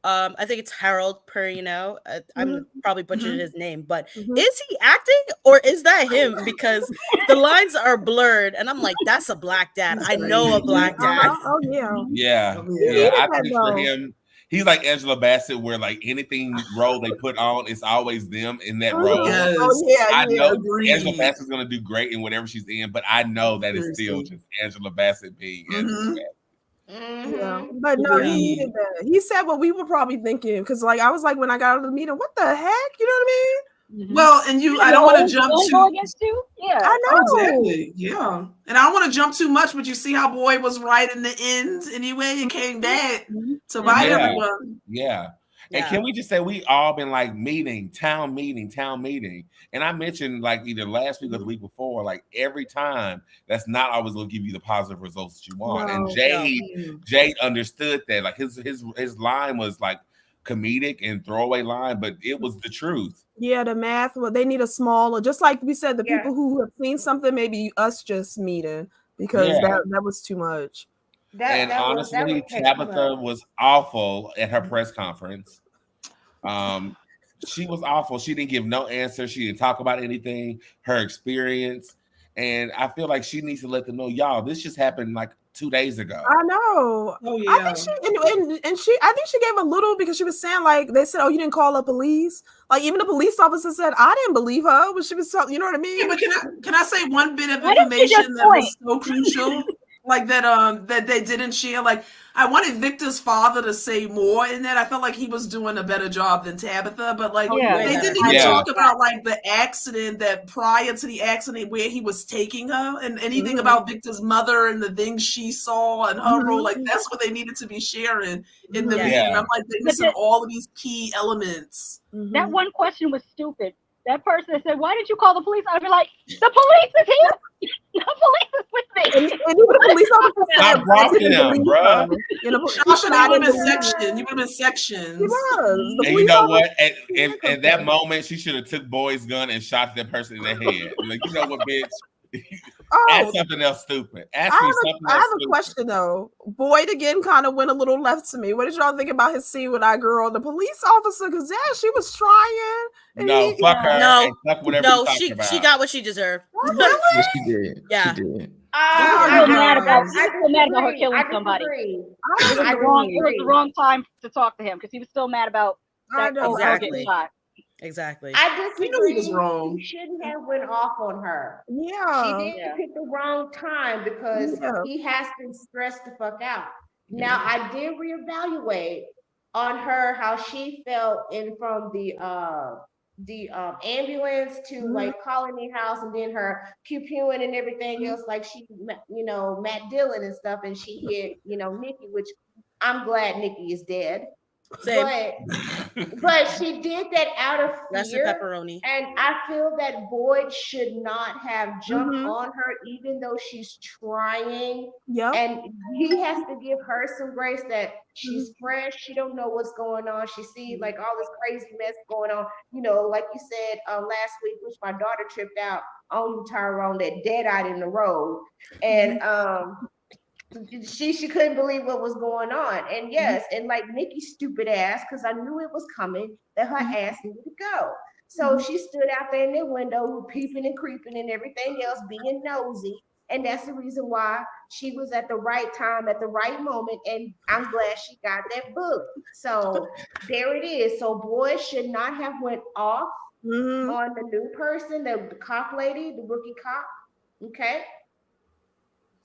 I think it's Harold Perrineau. I'm probably butchering his name, but is he acting or is that him? Because the lines are blurred, and I'm like, that's a Black dad. I know a Black dad. Oh yeah. Yeah. I think for him, he's like Angela Bassett, where like anything role they put on, it's always them in that role. Yes. I know Angela Bassett's gonna do great in whatever she's in, but I know that it's still just Angela Bassett being Angela Bassett. Yeah, but no, he needed that. He said what we were probably thinking because, like, I was like, when I got out of the meeting, what the heck? You know what I mean? Well, and I don't want to jump too. Against you? Yeah, I know. Exactly. Yeah, and I don't want to jump too much, but you see how Boyd was right in the end anyway, and came back to bite everyone. Yeah. And can we just say we all been like town meeting. And I mentioned like either last week or the week before, like every time that's not always going to give you the positive results that you want. And Jade understood that. Like his line was like comedic and throwaway line, but it was the truth. Yeah, the math. Well, they need a smaller, just like we said, the people who have seen something, maybe us just meeting because that was too much. Honestly, Tabitha was awful at her press conference. She was awful. She didn't give no answer. She didn't talk about anything, her experience. And I feel like she needs to let them know, y'all, this just happened like 2 days ago. I know. Oh, yeah. I think I think she gave a little because she was saying like, they said, oh, you didn't call the police. Like even the police officer said, I didn't believe her, but she was talking, you know what I mean? Yeah, but can I say one bit of information that was so crucial? Like that they didn't share. Like I wanted Victor's father to say more in that. I felt like he was doing a better job than Tabitha, but like they didn't even talk about like the accident that prior to the accident where he was taking her and anything about Victor's mother and the things she saw and her role. Like that's what they needed to be sharing in the meeting. I'm like, they're missing all of these key elements. That one question was stupid. that person that said, "Why didn't you call the police?" I'd be like, "The police is here. The police is with me." And even the police officer said, I brought them, bro. You would have been sectioned. You would have been sections. He was. And you know what? At that moment, she should have took Boyd's gun and shot that person in the head. Like, you know what, bitch? Ask something else stupid. Ask me something else. I have a question though. Boyd again kind of went a little left to me. What did y'all think about his scene with our girl, the police officer? Because she was trying. No, fuck her. No, fuck whatever no, she got what she deserved. Really? Yes, she did. Yeah. She did. I'm still mad about her killing somebody. It was the wrong time to talk to him because he was still mad about that getting shot. Exactly. I disagree. You know he was wrong. He shouldn't have went off on her. Yeah. She did pick the wrong time because he has been stressed the fuck out. Now I did reevaluate on her how she felt from the ambulance to like Colony House and then her pew-pewing and everything else, like she, Matt Dillon and stuff, and she hit, Nikki, which I'm glad Nikki is dead. Same. But she did that out of fear. Pepperoni. And I feel that Boyd should not have jumped on her, even though she's trying. Yeah. And he has to give her some grace that she's fresh. She don't know what's going on. She sees like all this crazy mess going on. Like you said last week, which my daughter tripped out on you, Tyrone, that dead-eyed in the road. And she couldn't believe what was going on. And yes, and like Nikki's stupid ass, because I knew it was coming, that her ass needed to go. So she stood out there in the window, peeping and creeping and everything else, being nosy. And that's the reason why she was at the right time, at the right moment. And I'm glad she got that book. So there it is. So Boyd should not have went off on the new person, the cop lady, the rookie cop. Okay.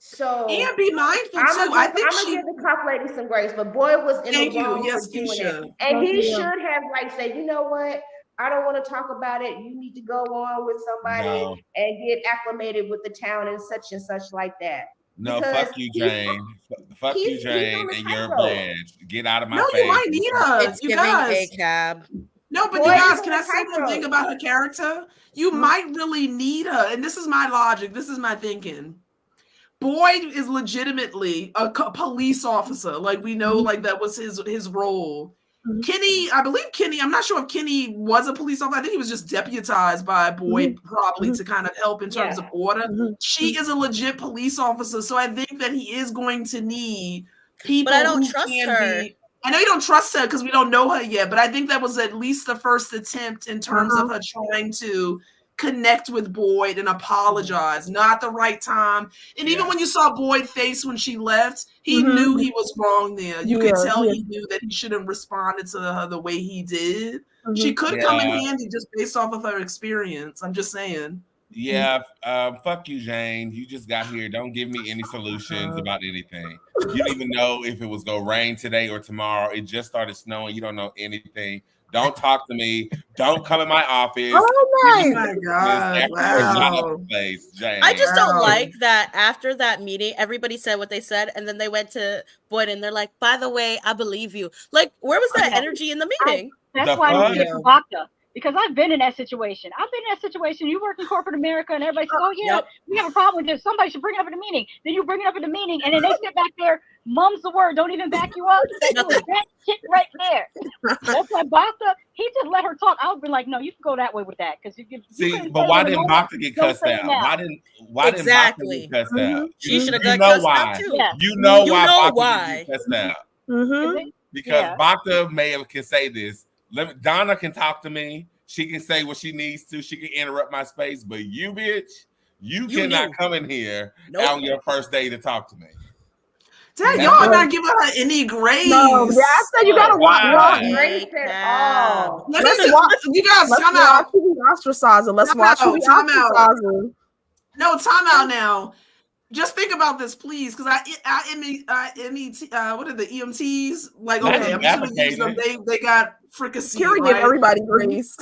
So and be mindful too. I'm gonna give the cop lady some grace, but Boyd was in the wrong for doing it. And he should have said, you know what? I don't want to talk about it. You need to go on with somebody and get acclimated with the town and such like that. No, fuck you, Jane. Fuck you, Jane, and your badge. Get out of my face. No, you might need her. It's giving a cab. No, but you guys, can I say one thing about her character? You might really need her. And this is my logic. This is my thinking. Boyd is legitimately a police officer. Like we know, like that was his role. Kenny, I believe Kenny, I'm not sure if Kenny was a police officer. I think he was just deputized by Boyd probably to kind of help in terms of order. She is a legit police officer. So I think that he is going to need people. But I don't trust her. I know you don't trust her because we don't know her yet, but I think that was at least the first attempt in terms of her trying to connect with Boyd and apologize. Not the right time. And even when you saw Boyd's face when she left, he knew he was wrong there. You could tell he knew that he shouldn't have responded to her the way he did. She could come in handy just based off of her experience. I'm just saying. Yeah, fuck you, Jane. You just got here. Don't give me any solutions about anything. You don't even know if it was gonna rain today or tomorrow. It just started snowing. You don't know anything. Don't talk to me. Don't come in my office. Oh my God. Wow. I just don't like that after that meeting, everybody said what they said, and then they went to Boyd and they're like, by the way, I believe you. Like, where was that energy in the meeting? That's why I get from Bacta. Because I've been in that situation. You work in corporate America and everybody says, oh, yeah, we have a problem with this. Somebody should bring it up in the meeting. Then you bring it up in the meeting and then they sit back there, mum's the word, don't even back you up. That shit right there. That's why Bacta, he just let her talk. I would be like, no, you can go that way with that. Because but why didn't Bacta get cussed out? Why didn't Bacta get cussed out? She should have got cussed out too. You know why Bacta get cussed out. Because Bacta can say this. Donna can talk to me. She can say what she needs to. She can interrupt my space. But you, bitch, you cannot come in here on your first day to talk to me. Dad, y'all not giving her any grace. No, I said you gotta watch grace at all. You guys, time out. Ostracizing. Let's watch who we ostracizing. No, time out now. Just think about this, please, because what are the EMTs? Like, okay, I'm just gonna use them. They got fricassee. Carrie give everybody grace.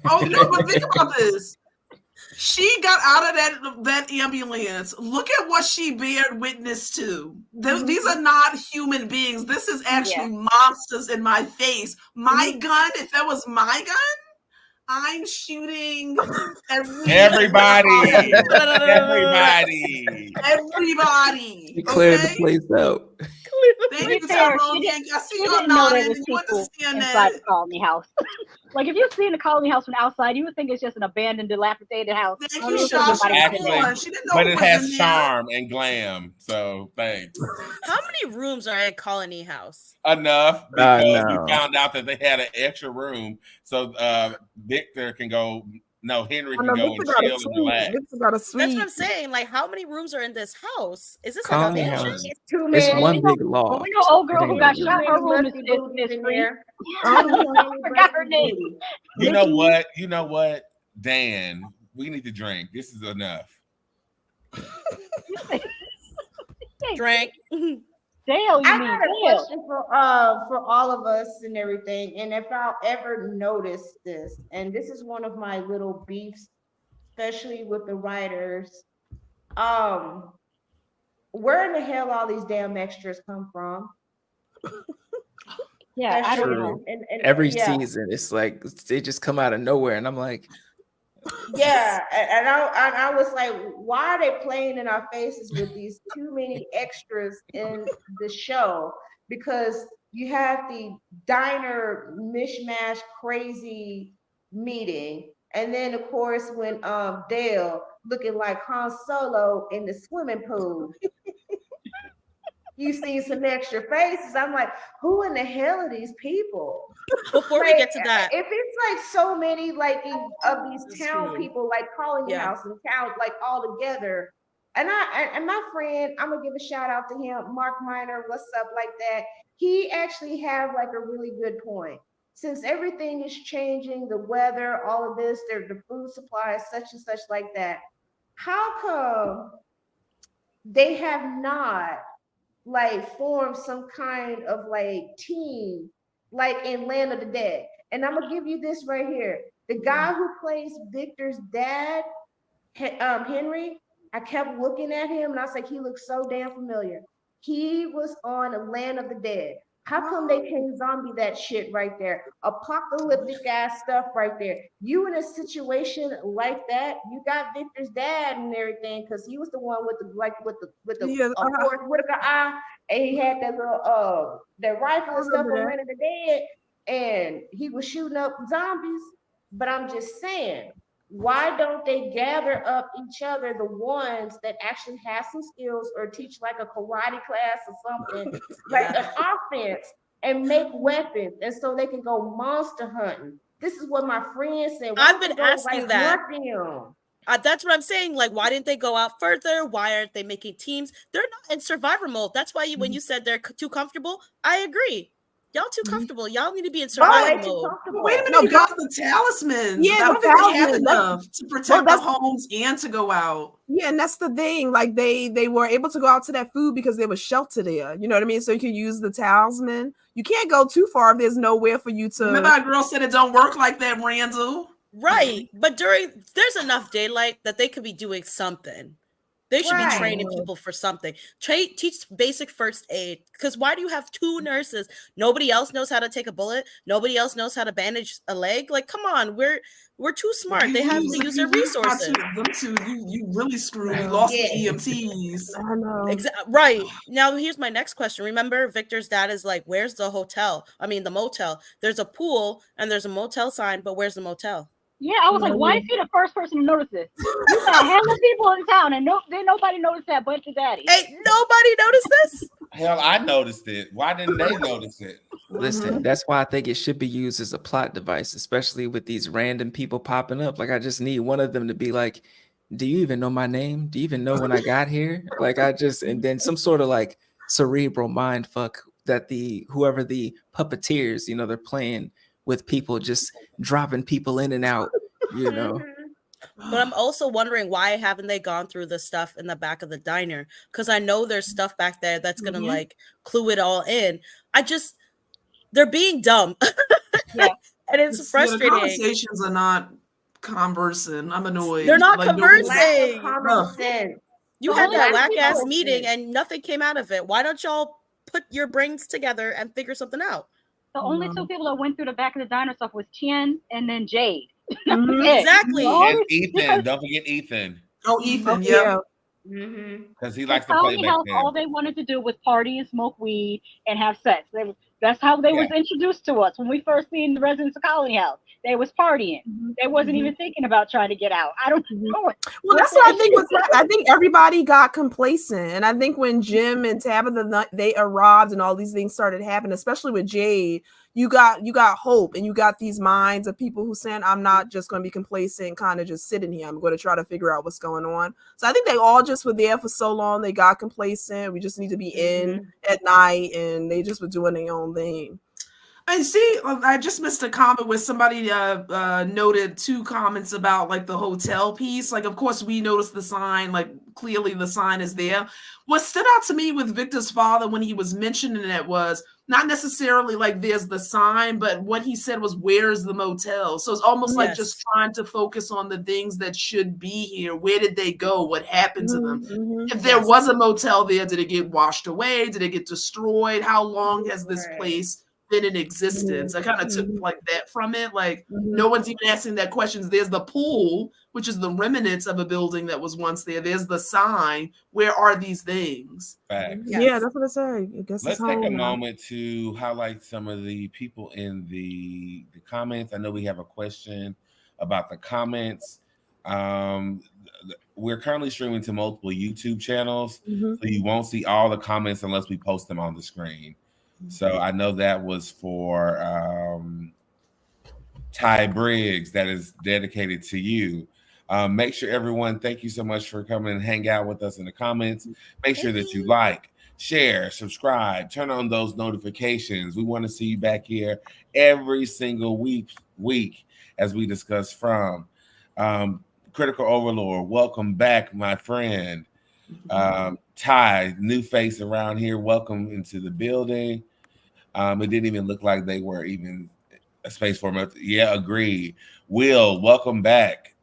Oh no, but think about this. She got out of that ambulance. Look at what she bared witness to. These are not human beings. This is actually monsters in my face. My gun, if that was my gun, I'm shooting everybody. Clear the place out. Thank you, Tyrone. I see you nodding. You want to inside the colony house. Like if you're seeing the colony house from outside, you would think it's just an abandoned, dilapidated house. Thank you, Shasha. Actually, she didn't know but it has charm and glam. So thanks. How many rooms are in colony house? Enough because we found out that they had an extra room, so Victor can go. No, Henry can go and chill and relax. That's what I'm saying. Like, how many rooms are in this house? Is this like a mansion? It's too many. It's one big loft. We know old girl who got shot. Her room is free. I forgot her name. You know what? You know what, Dan? We need to drink. This is enough. Drink. Dale, I got a question for all of us and everything, and if I'll ever notice this, and this is one of my little beefs, especially with the writers, where in the hell all these damn extras come from? Yeah, I don't know. And every season, it's like they just come out of nowhere, and I'm like, yeah, and I was like, why are they playing in our faces with these too many extras in the show? Because you have the diner mishmash crazy meeting, and then of course when Dale looking like Han Solo in the swimming pool. You see some extra faces. I'm like, who in the hell are these people? Before we get to that, if it's like so many like of these town people like calling house and town like all together, and my friend, I'm gonna give a shout out to him, Mark Miner. What's up, like that? He actually have like a really good point. Since everything is changing, the weather, all of this, the food supply, such and such like that. How come they have not like form some kind of like team like in Land of the Dead? And I'm gonna give you this right here. The guy who plays Victor's dad, Henry, I kept looking at him and I was like, he looks so damn familiar. He was on Land of the Dead. How come they can't zombie that shit right there? Apocalyptic ass stuff right there. You in a situation like that, you got Victor's dad and everything, because he was the one with the eye, and he had that little that rifle and stuff on Land of the Dead, and he was shooting up zombies. But I'm just saying, why don't they gather up each other, the ones that actually have some skills or teach like a karate class or something, like an offense, and make weapons, and so they can go monster hunting? This is what my friend said. I've been asking that. That's what I'm saying. Like, why didn't they go out further? Why aren't they making teams? They're not in survivor mode. That's why when you said they're too comfortable, I agree. Y'all too comfortable. Y'all need to be in survival mode. Wait a minute, you got the talismans. Yeah, I don't think they have enough to protect the homes and to go out. Yeah, and that's the thing. Like they were able to go out to that food because there was shelter there. You know what I mean? So you can use the talisman. You can't go too far if there's nowhere for you to. Remember, our girl said it don't work like that, Randall. Right, but there's enough daylight that they could be doing something. They should be training people for something. Teach basic first aid. Because why do you have 2 nurses? Nobody else knows how to take a bullet. Nobody else knows how to bandage a leg. Like, come on, we're too smart. They have to use their resources. You really screwed. We lost the EMTs. I know. Right. Now, here's my next question. Remember, Victor's dad is like, where's the hotel? I mean, the motel. There's a pool and there's a motel sign, but where's the motel? Yeah, I was like, why is he the first person to notice this? You got hella people in town, and nobody noticed that but your daddy. Hey, nobody noticed this? Hell, I noticed it. Why didn't they notice it? Listen, that's why I think it should be used as a plot device, especially with these random people popping up. Like, I just need one of them to be like, do you even know my name? Do you even know when I got here? Like, and then some sort of like cerebral mind fuck that whoever the puppeteers, they're playing with people, just dropping people in and out, But I'm also wondering, why haven't they gone through the stuff in the back of the diner? Because I know there's stuff back there that's gonna like clue it all in. They're being dumb. Yeah, and it's frustrating. The conversations are not conversing. I'm annoyed. They're not conversing. You had that whack ass meeting and nothing came out of it. Why don't y'all put your brains together and figure something out? The only 2 people that went through the back of the diner stuff was Tien and then Jade. Exactly. And Ethan, don't forget Ethan. Oh, Ethan, yeah. Because he likes to play back then. All they wanted to do was party and smoke weed and have sex. That's how they was introduced to us when we first seen the residents of Colony House. They was partying. They wasn't even thinking about trying to get out. I don't know. Well, that's what I think was. I think everybody got complacent, and I think when Jim and Tabitha they arrived and all these things started happening, especially with Jade, you got hope, and you got these minds of people who saying, "I'm not just going to be complacent, kind of just sitting here. I'm going to try to figure out what's going on." So I think they all just were there for so long. They got complacent. We just need to be in at night, and they just were doing their own thing. And see, I just missed a comment where somebody noted 2 comments about like the hotel piece. Like, of course, we noticed the sign, like clearly the sign is there. What stood out to me with Victor's father when he was mentioning it was not necessarily like there's the sign, but what he said was, where's the motel? So it's almost like just trying to focus on the things that should be here. Where did they go? What happened to them? If there was a motel there, did it get washed away? Did it get destroyed? How long has this place been in existence? I kind of took like that from it. Like no one's even asking that questions. There's the pool, which is the remnants of a building that was once there. There's the sign. Where are these things? Facts. Yeah, that's what I say. I guess let's take a moment to highlight some of the people in the comments. I know we have a question about the comments. We're currently streaming to multiple YouTube channels, so you won't see all the comments unless we post them on the screen. So I know that was for Ty Briggs, that is dedicated to you. Make sure everyone, thank you so much for coming and hang out with us in the comments. Make sure that you like, share, subscribe, turn on those notifications. We want to see you back here every single week as we discuss from Critical Overlord. Welcome back, my friend. Ty, new face around here. Welcome into the building. It didn't even look like they were even a space for him. Yeah, agreed. Will, welcome back.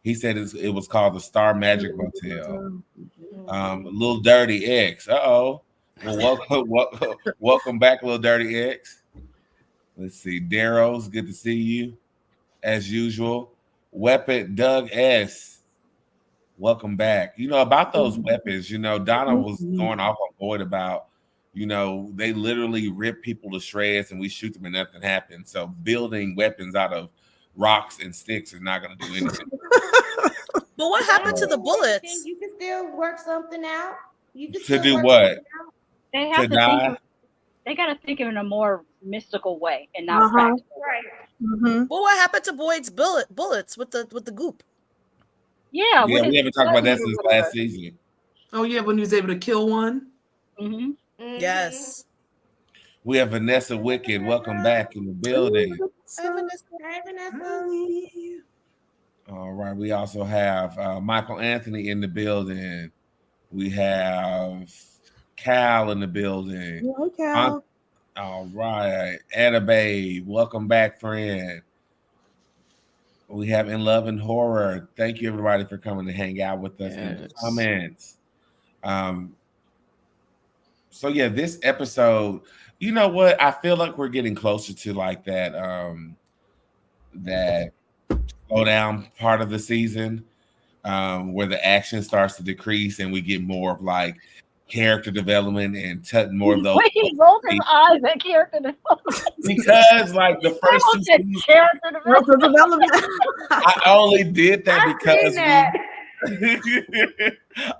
He said it was called the Star Magic Motel. Little Dirty X. Well, welcome back, Little Dirty X. Let's see. Darrow's good to see you as usual. Weapon Doug S. Welcome back. About those weapons, Donna was going off on Boyd about, they literally rip people to shreds and we shoot them and nothing happens. So building weapons out of rocks and sticks is not going to do anything. But what happened to the bullets? You can still work something out. To do what? They have to think. They got to think of it in a more mystical way and not practical. Right. Well, what happened to Boyd's bullets with the goop? Yeah, we haven't talked about that since last season. Oh yeah, when he was able to kill one. Yes. We have Vanessa Wicked. Welcome back in the building. All right. We also have Michael Anthony in the building. We have Cal in the building. Hi, Cal. All right. Anna Babe. Welcome back, friend. We have In Love and Horror. Thank you, everybody, for coming to hang out with us in the comments. So yeah, this episode, you know what? I feel like we're getting closer to like that slow down part of the season, where the action starts to decrease and we get more of like character development and more of those. Wait, he rolled his eyes at character development. Because like the first two seasons, character development. I only did that because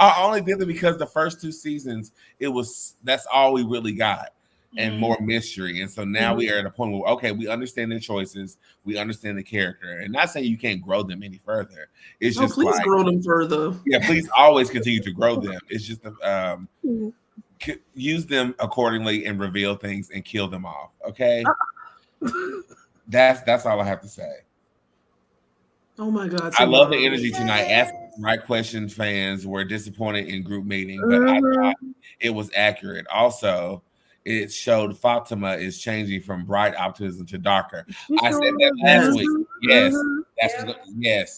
I only did it because the first 2 seasons that's all we really got, and more mystery. And so now we are at a point where okay, we understand their choices, we understand the character, and not saying you can't grow them any further. It's just please grow them further. Yeah, please always continue to grow them. It's just use them accordingly and reveal things and kill them off. Okay, that's all I have to say. Oh my God! I love the energy tonight. Ask the right questions. Fans were disappointed in group meeting, but I thought it was accurate. Also, it showed Fatima is changing from bright optimism to darker. I said that last week.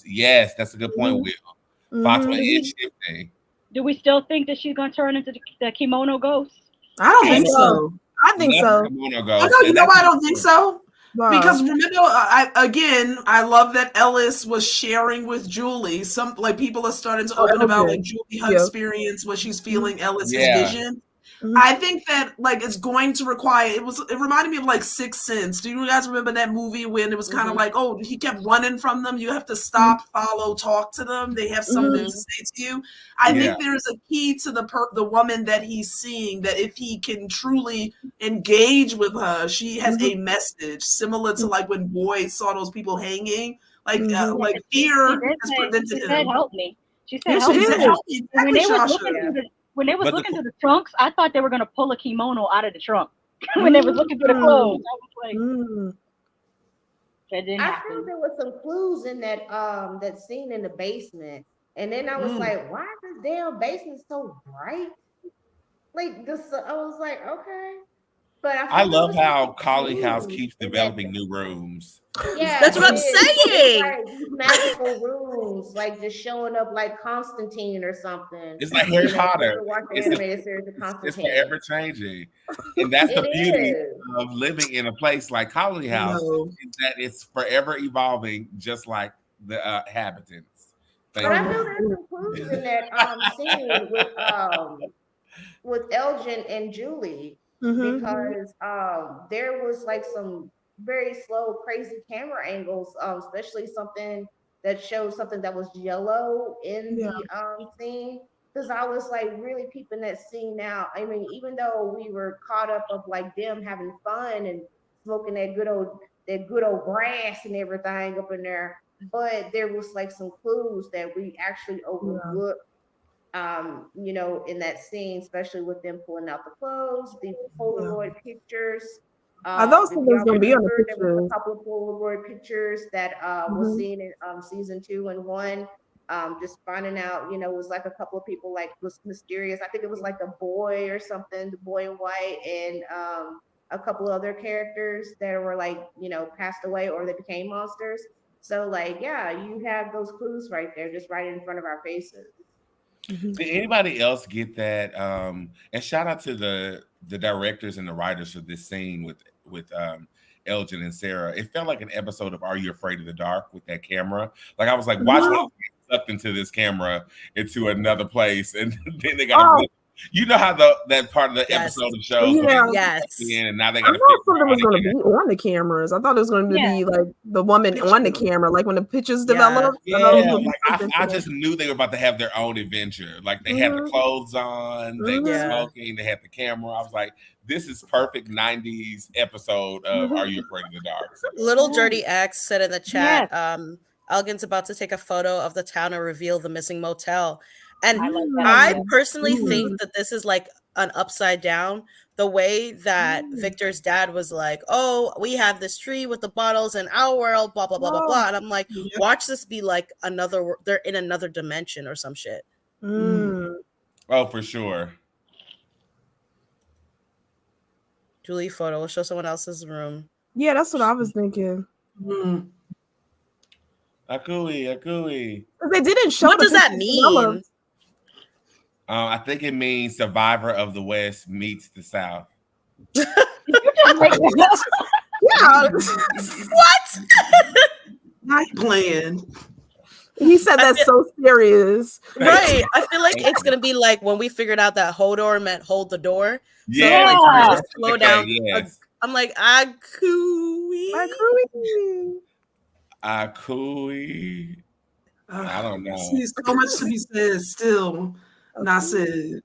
Yes, that's a good point, Will. Fatima is shifting. Do we still think that she's going to turn into the kimono ghost? I don't think so. I think so. You know why I don't think so? Because remember, I love that Ellis was sharing with Julie. Some like people are starting to open about like Julie, her experience, what she's feeling, Ellis's vision. I think that like it's going to require. It reminded me of like Sixth Sense. Do you guys remember that movie when it was kind of like, oh, he kept running from them? You have to stop, follow, talk to them. They have something to say to you. I think there's a key to the woman that he's seeing, that if he can truly engage with her, she has a message similar to like when Boyd saw those people hanging. Like fear has prevented him. She said, "Help me." She said, "Help me." When they was looking through the trunks, I thought they were gonna pull a kimono out of the trunk. When they was looking through the clothes, I was like, that didn't happen. I feel there was some clues in that that scene in the basement, and then I was like, why is this damn basement so bright? Like this, I was like, okay. But I love how Collie House keeps developing new rooms. Yeah, that's what I'm saying. Like these magical rooms, like just showing up like Constantine or something. It's like Harry Potter. It's forever changing, and that's the beauty of living in a place like Collie House. Is that it's forever evolving, just like the inhabitants. But I feel there's some clues in that scene with Elgin and Julie. Because there was like some very slow, crazy camera angles, especially something that showed something that was yellow in the scene. Because I was like really peeping that scene out. I mean, even though we were caught up of like them having fun and smoking that good old grass and everything up in there, but there was like some clues that we actually overlooked. You know, in that scene, especially with them pulling out the clothes, the Polaroid pictures. I thought something was going to be on the pictures. There was a couple of Polaroid pictures that was seen in season 2 and 1. Just finding out, you know, it was like a couple of people like was mysterious. I think it was like a boy or something, the boy in white, and a couple of other characters that were like, you know, passed away or they became monsters. So like, yeah, you have those clues right there, just right in front of our faces. Did anybody else get that? And shout out to the directors and the writers for this scene with Elgin and Sarah. It felt like an episode of Are You Afraid of the Dark with that camera. Like I was like, watch them get sucked into this camera into another place, and then they got you know how that part of the episode of shows and now they got I thought something was going to be on the cameras. I thought it was going to be like the woman on the camera, like when the pictures developed. I just knew they were about to have their own adventure. Like they had the clothes on, they were smoking, they had the camera. I was like, this is perfect 90s episode of Are You Afraid of the Dark? So, Little Dirty X said in the chat, Elgin's about to take a photo of the town and reveal the missing motel. And I personally think that this is like an upside down. The way that Victor's dad was like, oh, we have this tree with the bottles in our world, blah, blah, blah, blah, blah. And I'm like, watch this be like they're in another dimension or some shit. Oh, for sure. Julie photo. We'll show someone else's room. Yeah, that's what I was thinking. Akui. They didn't show. What does that mean? I think it means Survivor of the West meets the South. Yeah. What? Not playing. He said that's so serious. Right. I feel like it's going to be like when we figured out that Hodor meant hold the door. Yeah. So like, slow down. Yes. I'm like, Akui. I don't know. See, so much to be said still. Not said.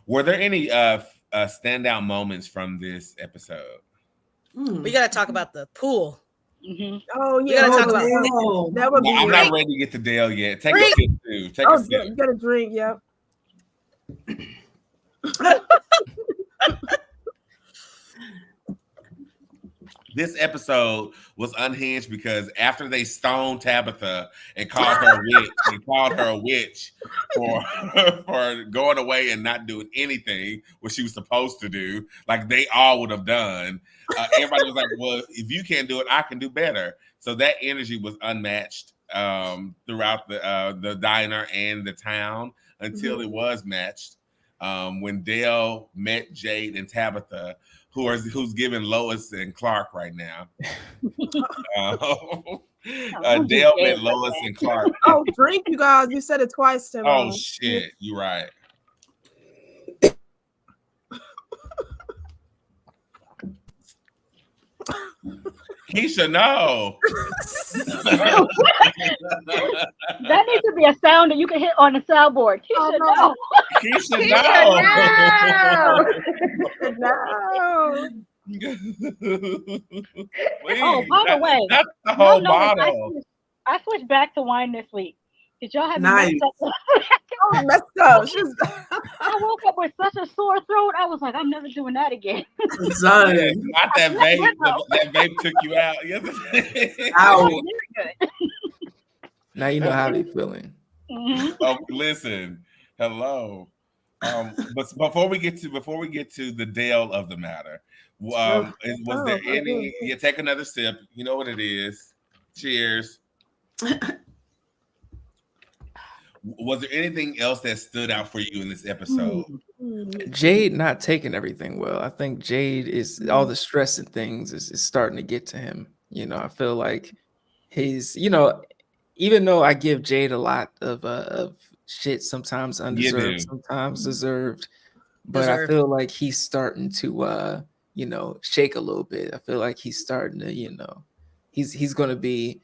Were there any standout moments from this episode? We got to talk about the pool. Oh yeah, we got to talk about that. That would be I'm not ready to get to Dale yet. Take a sip too. Take a sip. You got a drink, yep. This episode was unhinged because after they stoned Tabitha and called her a witch, for going away and not doing anything what she was supposed to do, like they all would have done. Everybody was like, "Well, if you can't do it, I can do better." So that energy was unmatched throughout the diner and the town until it was matched when Dale met Jade and Tabitha, who's giving Lois and Clark right now. Dale met Lois and Clark. Oh, drink, you guys. You said it twice, Tim. Oh shit, you're right. Keisha, no. That needs to be a sound that you can hit on the soundboard. Keisha, no. Keisha, no. Oh, by the way, that's the whole bottle. I switched back to wine this week. Did y'all have nice? Messed up. I woke up with such a sore throat. I was like, I'm never doing that again. Not that vape. That vape took you out. Ow. Now you know how they feeling. Mm-hmm. Oh, listen. Hello. But before we get to the Dale of the matter, was there any? You take another sip. You know what it is. Cheers. Was there anything else that stood out for you in this episode? Jade not taking everything well. I think Jade is all the stress and things is starting to get to him. You know, I feel like he's, you know, even though I give Jade a lot of shit, sometimes undeserved, sometimes deserved, but I feel like he's starting to you know, shake a little bit. I feel like he's starting to, you know, he's gonna be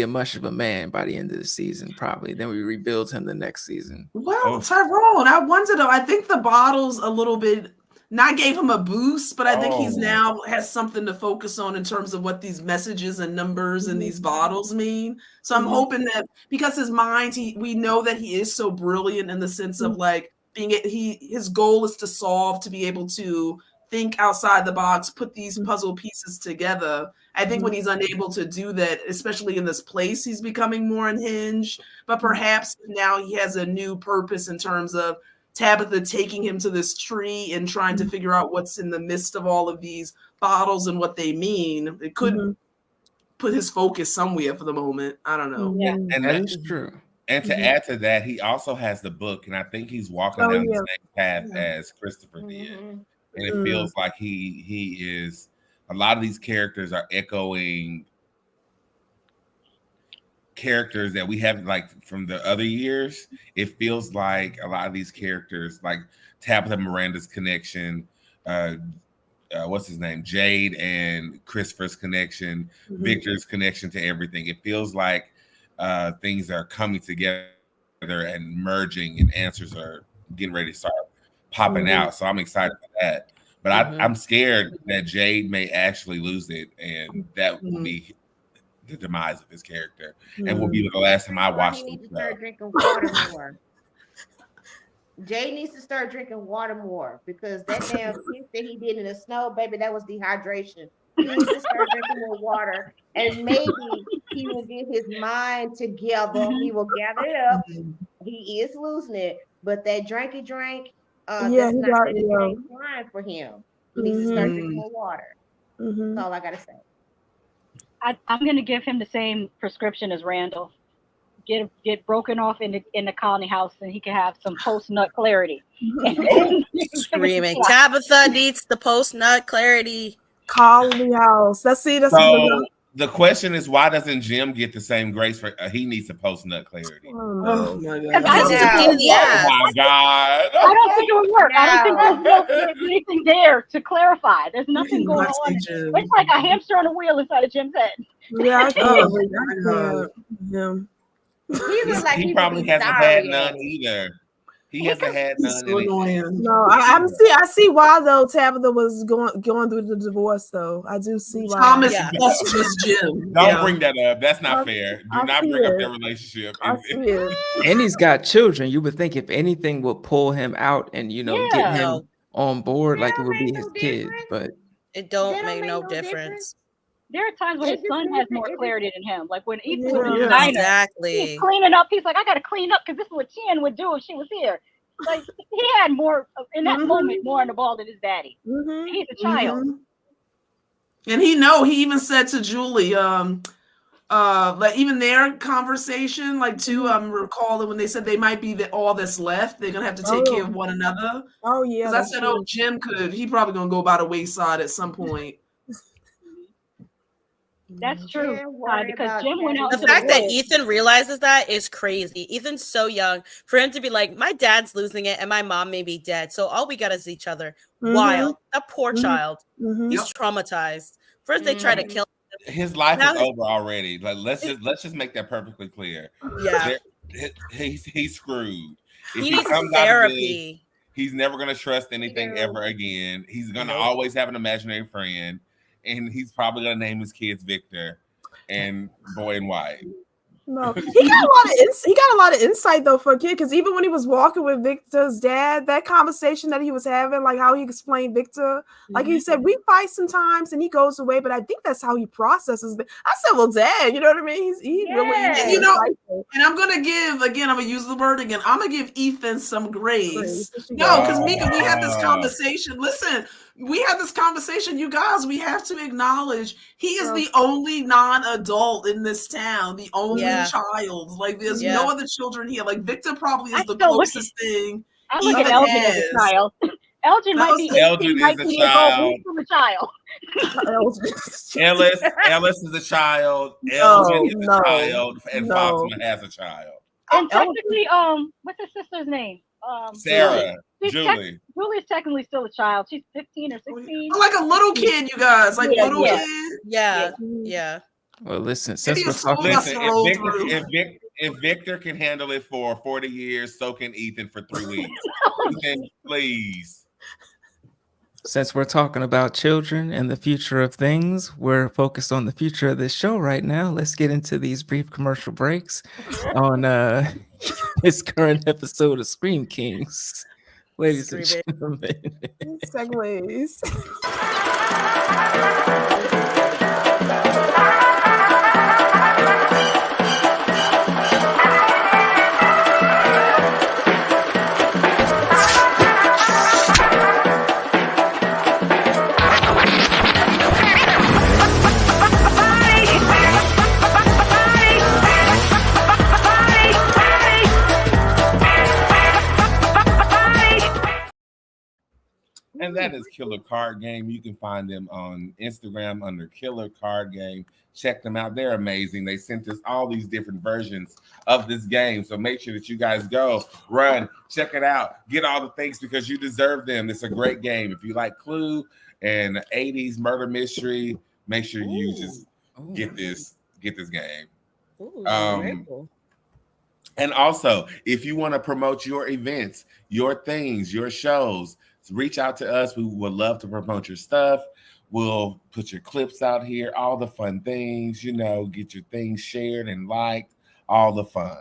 a much of a man by the end of the season, probably. Then we rebuild him the next season. Well, Tyrone, I wonder though. I think the bottles a little bit not gave him a boost, but I think he's now has something to focus on in terms of what these messages and numbers and these bottles mean. So I'm hoping that because his mind, we know that he is so brilliant in the sense of like his goal is to solve, to be able to think outside the box, put these puzzle pieces together. I think when he's unable to do that, especially in this place, he's becoming more unhinged. But perhaps now he has a new purpose in terms of Tabitha taking him to this tree and trying to figure out what's in the midst of all of these bottles and what they mean. It could put his focus somewhere for the moment. I don't know. Yeah, and that is true. And to add to that, he also has the book, and I think he's walking down the same path as Christopher did. And it feels like he is. A lot of these characters are echoing characters that we haven't like from the other years. It feels like a lot of these characters, like Tabitha Miranda's connection, what's his name, Jade and Christopher's connection, Victor's connection to everything. It feels like things are coming together and merging, and answers are getting ready to start popping out. So I'm excited for that. But I'm scared that Jade may actually lose it, and that will be the demise of his character, and will be the last time I watch He needs to start drinking water more. Jade needs to start drinking water more, because that damn piece that he did in the snow, baby, that was dehydration. He needs to start drinking more water, and maybe he will get his mind together. He will gather it up. He is losing it, but that drinky drink. That's not the line for him. He needs to start drinking more water. That's all I gotta say. I'm gonna give him the same prescription as Randall. Get broken off in the colony house, and he can have some post nut clarity. Screaming, Tabitha needs the post nut clarity. Colony house. That's so the question is, why doesn't Jim get the same grace for? He needs to post nut clarity. Oh my god! Oh my god! I don't think it would work. I don't think there's anything there to clarify. There's nothing going on. It's like a hamster on a wheel inside of Jim's head. Yeah, he probably hasn't had none either. He hasn't had none. No, I see why though. Tabitha was going through the divorce though. I do see why. Thomas, that's just Jim. Don't bring that up. That's not fair. Do not bring up their relationship. And he's got children. You would think if anything would pull him out and get him on board, like it would be his kid, but it don't make no difference. There are times when his son has more clarity than him. Like when Ethan was in the diner, he's cleaning up. He's like, I got to clean up because this is what Tien would do if she was here. Like he had more in that moment, more on the ball than his daddy. He's a child. And he even said to Julie, like even their conversation, like too, recalling when they said they might be all that's left. They're gonna have to take care of one another. Oh yeah. Because I said, oh, Jim he probably gonna go by the wayside at some point. That's true. Because Jim went out. The fact that Ethan realizes that is crazy. Ethan's so young for him to be like, my dad's losing it and my mom may be dead. So all we got is each other. Wild. That poor child. He's traumatized. First they try to kill him. His life is over already. Like let's just make that perfectly clear. Yeah. He's screwed. If he needs therapy. He's never gonna trust anything ever again. He's gonna always have an imaginary friend. And he's probably gonna name his kids Victor and Boy and White. No, he got a lot of insight though for a kid, because even when he was walking with Victor's dad, that conversation that he was having, like how he explained Victor, like he said, we fight sometimes and he goes away, but I think that's how he processes it. I said, well, Dad, you know what I mean? He really, and, you know, and I'm gonna use the word again. I'm gonna give Ethan some grace. No, because Mika, we had this conversation. Listen. We had this conversation, you guys. We have to acknowledge he is the only non-adult in this town, the only child. Like, there's no other children here. Like, Victor probably is the closest thing. I look at Elgin as a child. Elgin might be 18, 19 years old. He's from a child. Ellis is a child. Elgin is a child, and Foxman has a child. And technically, what's his sister's name? Sarah. Julie. Julie's technically still a child. She's 15 or 16. Like a little kid, you guys. Like little kid. Yeah. Well, listen, since we're talking, if Victor can handle it for 40 years, so can Ethan for 3 weeks. Ethan, please. Since we're talking about children and the future of things, we're focused on the future of this show right now. Let's get into these brief commercial breaks on this current episode of Scream Kings. Ladies and gentlemen. Segways. And that is Killer Card Game. You can find them on Instagram under Killer Card Game. Check them out. They're amazing. They sent us all these different versions of this game. So make sure that you guys go, run, check it out. Get all the things because you deserve them. It's a great game. If you like Clue and 80s murder mystery, make sure you just get this game. And also, if you want to promote your events, your things, your shows, reach out to us. We would love to promote your stuff. We'll put your clips out here, all the fun things, get your things shared and liked, all the fun.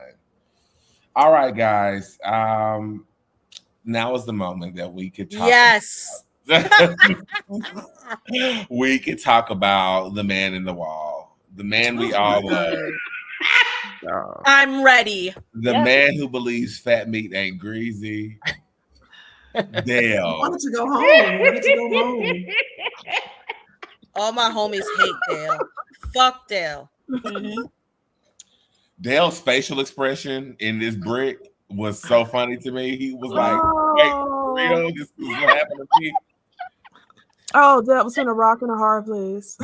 All right, guys. Now is the moment that we could talk. Yes. We could talk about the man in the wall, the man we all love. I'm ready. The man who believes fat meat ain't greasy. Dale. I wanted to go home. All my homies hate Dale. Fuck Dale. Dale's facial expression in this brick was so funny to me. He was like, "Wait, for real? This is what happened to me." Oh, that was in a rock and a hard place.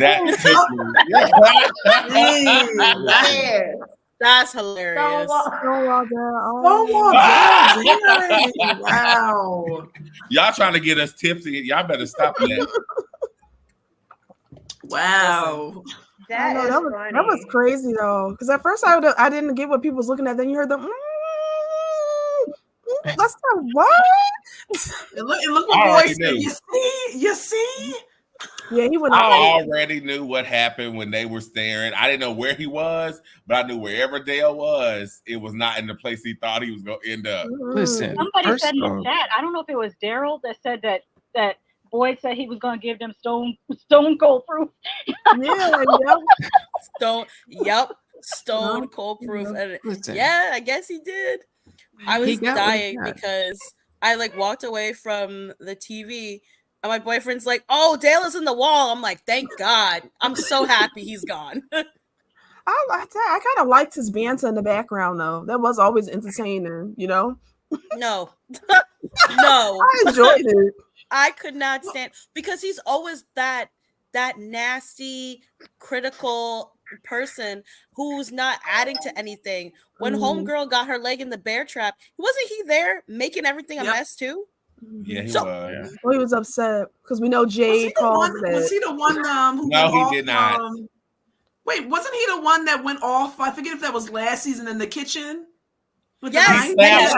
That's hilarious. Wow. Y'all trying to get us tipsy. Y'all better stop that. Wow. That was crazy though. Because at first I didn't get what people was looking at. Then you heard them. That's not what? And look what boy said. You see? Yeah, he went. I already knew what happened when they were staring. I didn't know where he was, but I knew wherever Dale was, it was not in the place he thought he was going to end up. Listen, somebody said in the chat. I don't know if it was Daryl that said that Boyd said he was going to give them stone cold proof. Stone cold proof. Yeah, I guess he did. I was dying because I walked away from the TV. And my boyfriend's like, "Oh, Dale is in the wall." I'm like, "Thank God! I'm so happy he's gone." I I kind of liked his banter in the background though. That was always entertaining, you know. No, no, I enjoyed it. I could not stand because he's always that nasty, critical person who's not adding to anything. When Homegirl got her leg in the bear trap, wasn't he there making everything a mess too? Yeah, he was. Well, he was upset because we know Jade caused that. Was he the one who no, went he off, did not. Wait, wasn't he the one that went off? I forget if that was last season in the kitchen. Yes, Ellis.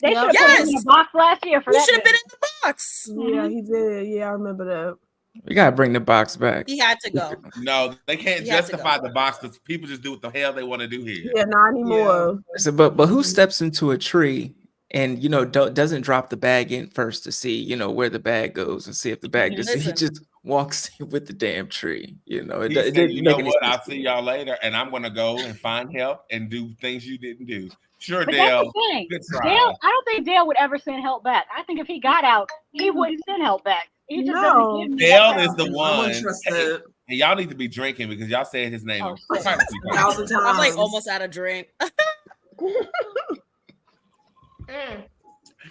They should have put him in the box last year for that. He should have been in the box. Yeah, he did. Yeah, I remember that. We gotta bring the box back. He had to go. No, they can't justify the box because people just do what the hell they want to do here. Yeah, not anymore. Yeah. So, but who steps into a tree and doesn't drop the bag in first to see where the bag goes and see if the bag goes? He just walks in with the damn tree. You know what? I'll see y'all later, and I'm gonna go and find help and do things you didn't do. Sure, but Dale. That's the thing. Dale, I don't think Dale would ever send help back. I think if he got out, he wouldn't send help back. He just Dale is the one. Hey, and y'all need to be drinking because y'all said his name. I'm like almost out of drink.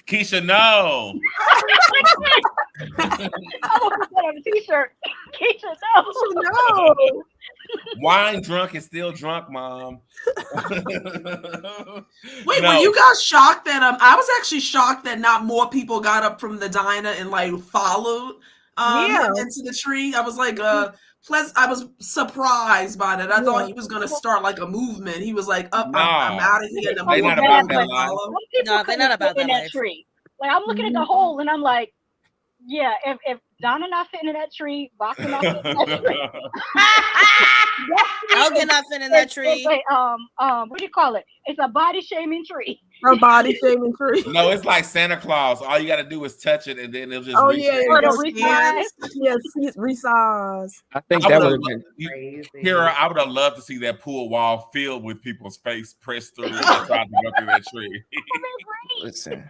Keisha, no. I'm gonna put that on a t-shirt. Keisha, no. Wine drunk is still drunk, Mom. Wait, were you guys shocked that I was actually shocked that not more people got up from the diner and like followed into the tree. I was like I was surprised by that. I thought he was gonna start like a movement. He was like, I'm out of here. They're not about that life. No, they're not about that life. Tree. Like I'm looking at the hole and I'm like, yeah, if Donna not fitting in that tree, Boxer not fitting in that tree. Elgin not fitting in that tree. What do you call it? It's a body shaming tree. A body shaming tree. No, it's like Santa Claus. All you got to do is touch it, and then it'll just. Resize. I think that would have been crazy. Kira, I would have loved to see that pool wall filled with people's face pressed through and tried to go through that tree. Listen.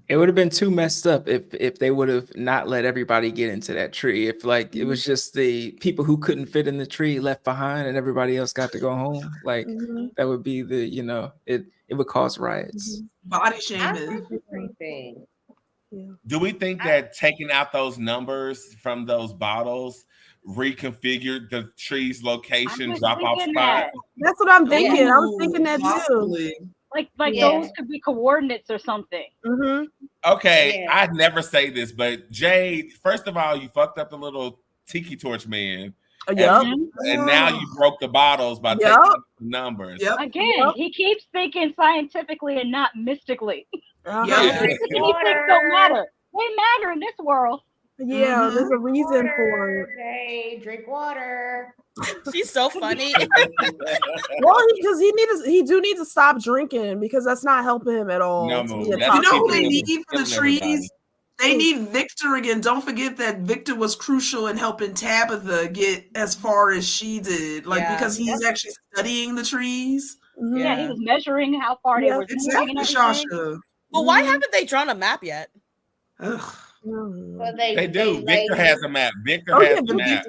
It would have been too messed up if they would have not let everybody get into that tree. If it was just the people who couldn't fit in the tree left behind and everybody else got to go home, that would be it would cause riots. Body shaming. Do we think that taking out those numbers from those bottles reconfigured the tree's location drop off spot? That's what I'm thinking. I was thinking that too. Like those could be coordinates or something. Okay, I'd never say this, but Jade, first of all, you fucked up the little tiki torch man. And now you broke the bottles by taking the numbers. Again, he keeps thinking scientifically and not mystically. Things don't matter. They matter in this world. Yeah, there's a reason for it. Hey, drink water. She's so funny. Well, because he do need to stop drinking because that's not helping him at all. You know who they need for the trees? They need Victor again. Don't forget that Victor was crucial in helping Tabitha get as far as she did. Because he's actually studying the trees. Yeah, he was measuring how far they were. Exactly, Shasha. But why haven't they drawn a map yet? Well, they do. Victor has a map. Victor has a map.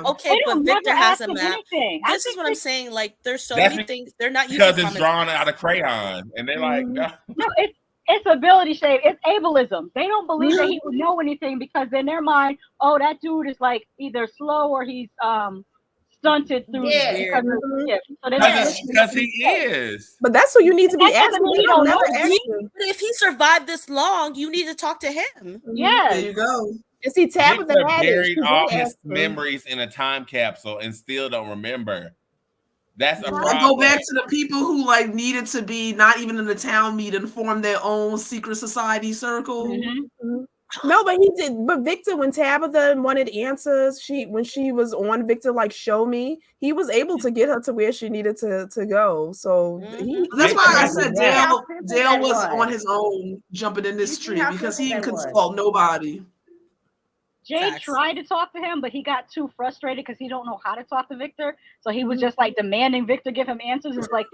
Okay, but Victor has a map. This is what I'm saying. Like, there's so many things they're not using because it's drawn out of crayon, and they're like, no, it's ability shade. It's ableism. They don't believe that he would know anything because in their mind, that dude is like either slow or he's stunted through because he is. But that's what you need to be asking. But if he survived this long, you need to talk to him. Yeah, there you go. Is he tapping the buried all his memories in a time capsule and still don't remember? That's a problem. Go back to the people who needed to be not even in the town meeting, form their own secret society circle. No, but he did. But Victor, when Tabitha wanted answers, when she was on Victor, show me, he was able to get her to where she needed to go. So that's why I said Dale was on his own jumping in this tree because he didn't consult nobody. Jay tried to talk to him, but he got too frustrated because he don't know how to talk to Victor. So he was just demanding Victor give him answers. It's like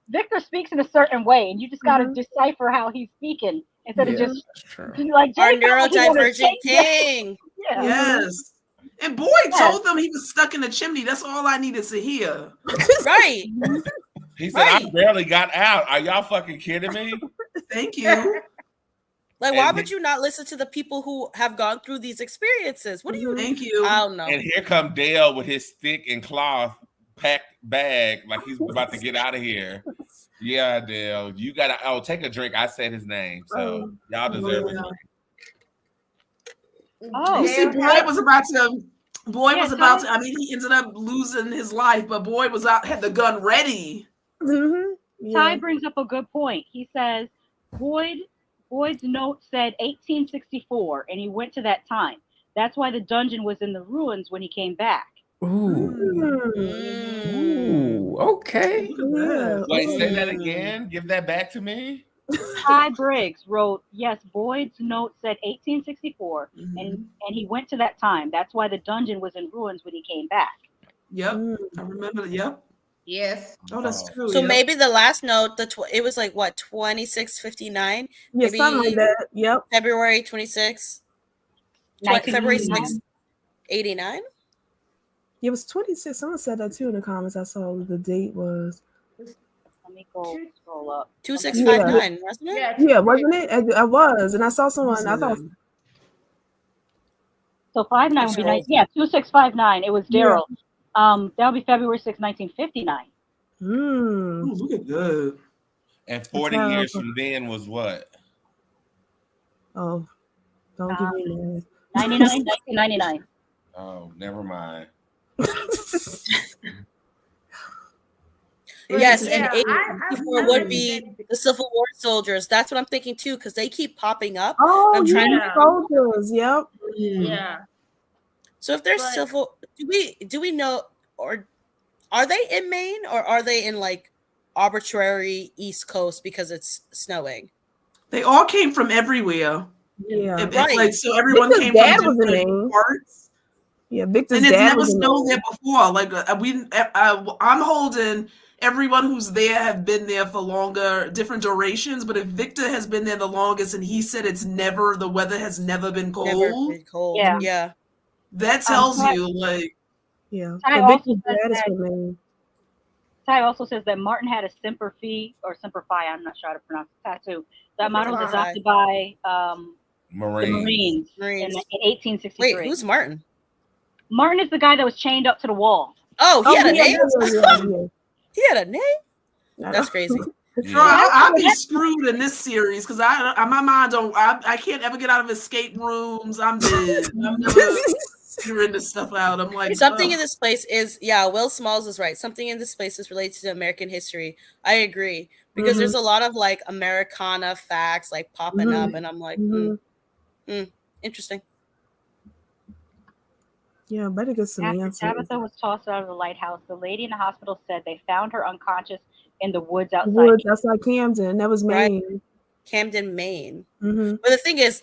Victor speaks in a certain way, and you just got to decipher how he's speaking instead of just our neurodivergent king. Yes. And Boyd told them he was stuck in the chimney. That's all I needed to hear. Right. He said, I barely got out. Are y'all fucking kidding me? Thank you. Like, why would you not listen to the people who have gone through these experiences? What do you? Thank you. I don't know. And here come Dale with his stick and cloth packed bag, like he's about to get out of here. Yeah, Dale, you gotta. Take a drink. I said his name, so y'all deserve it. Oh, you see, Boyd was about to. I mean, he ended up losing his life, but Boyd had the gun ready. Ty brings up a good point. He says Boyd's note said 1864, and he went to that time. That's why the dungeon was in the ruins when he came back. Ooh, okay. Wait, say that again. Give that back to me. Ty Briggs wrote, yes, Boyd's note said 1864, and he went to that time. That's why the dungeon was in ruins when he came back. Yep, I remember. Yep. Yes. Oh, that's true. So maybe the last note, it was like what, 2659? Yeah, maybe something like that. Yep. February 26th. February 6th, 89? It was 26. Someone said that too in the comments. I saw what the date was. Let me go scroll up. 2659, wasn't it? Yeah, wasn't it? I was, and I saw someone. I thought. So 59 would be nice. Yeah, 2659. It was Daryl. That would be February 6, 1959. Ooh, look at that. And 40 years from then was what? Oh, don't give me that. 1999. Oh, never mind. Yes, and 84 would be the Civil War soldiers. That's what I'm thinking too, because they keep popping up. Oh, I'm trying to soldiers. Yep. Yeah. So if they're civil, do we know, or are they in Maine, or are they in like arbitrary East Coast because it's snowing? They all came from everywhere. Yeah, right. So everyone came from different parts. Yeah, Victor's and it's dad never was snowed there before. Like I'm holding everyone who's there have been there for longer, different durations. But if Victor has been there the longest, and he said the weather has never been cold. Never been cold. Yeah. That tells you, like, Ty also says that Martin had a Semper Fi or Semper Fi, I'm not sure how to pronounce the tattoo. That model was adopted by the Marines in 1863. Wait, who's Martin? Martin is the guy that was chained up to the wall. Oh, he had a name? He had a name? That's crazy. I'll be screwed in this series because my mind I can't ever get out of escape rooms. I'm dead. I'm never figuring this stuff out. I'm like, something in this place is Will Smalls is right. Something in this place is related to American history. I agree because there's a lot of like Americana facts like popping up, and I'm like, interesting. Yeah, better get some answers. Tabitha was tossed out of the lighthouse. The lady in the hospital said they found her unconscious in the woods outside. Camden. That was Maine. Right. Camden, Maine. But the thing is,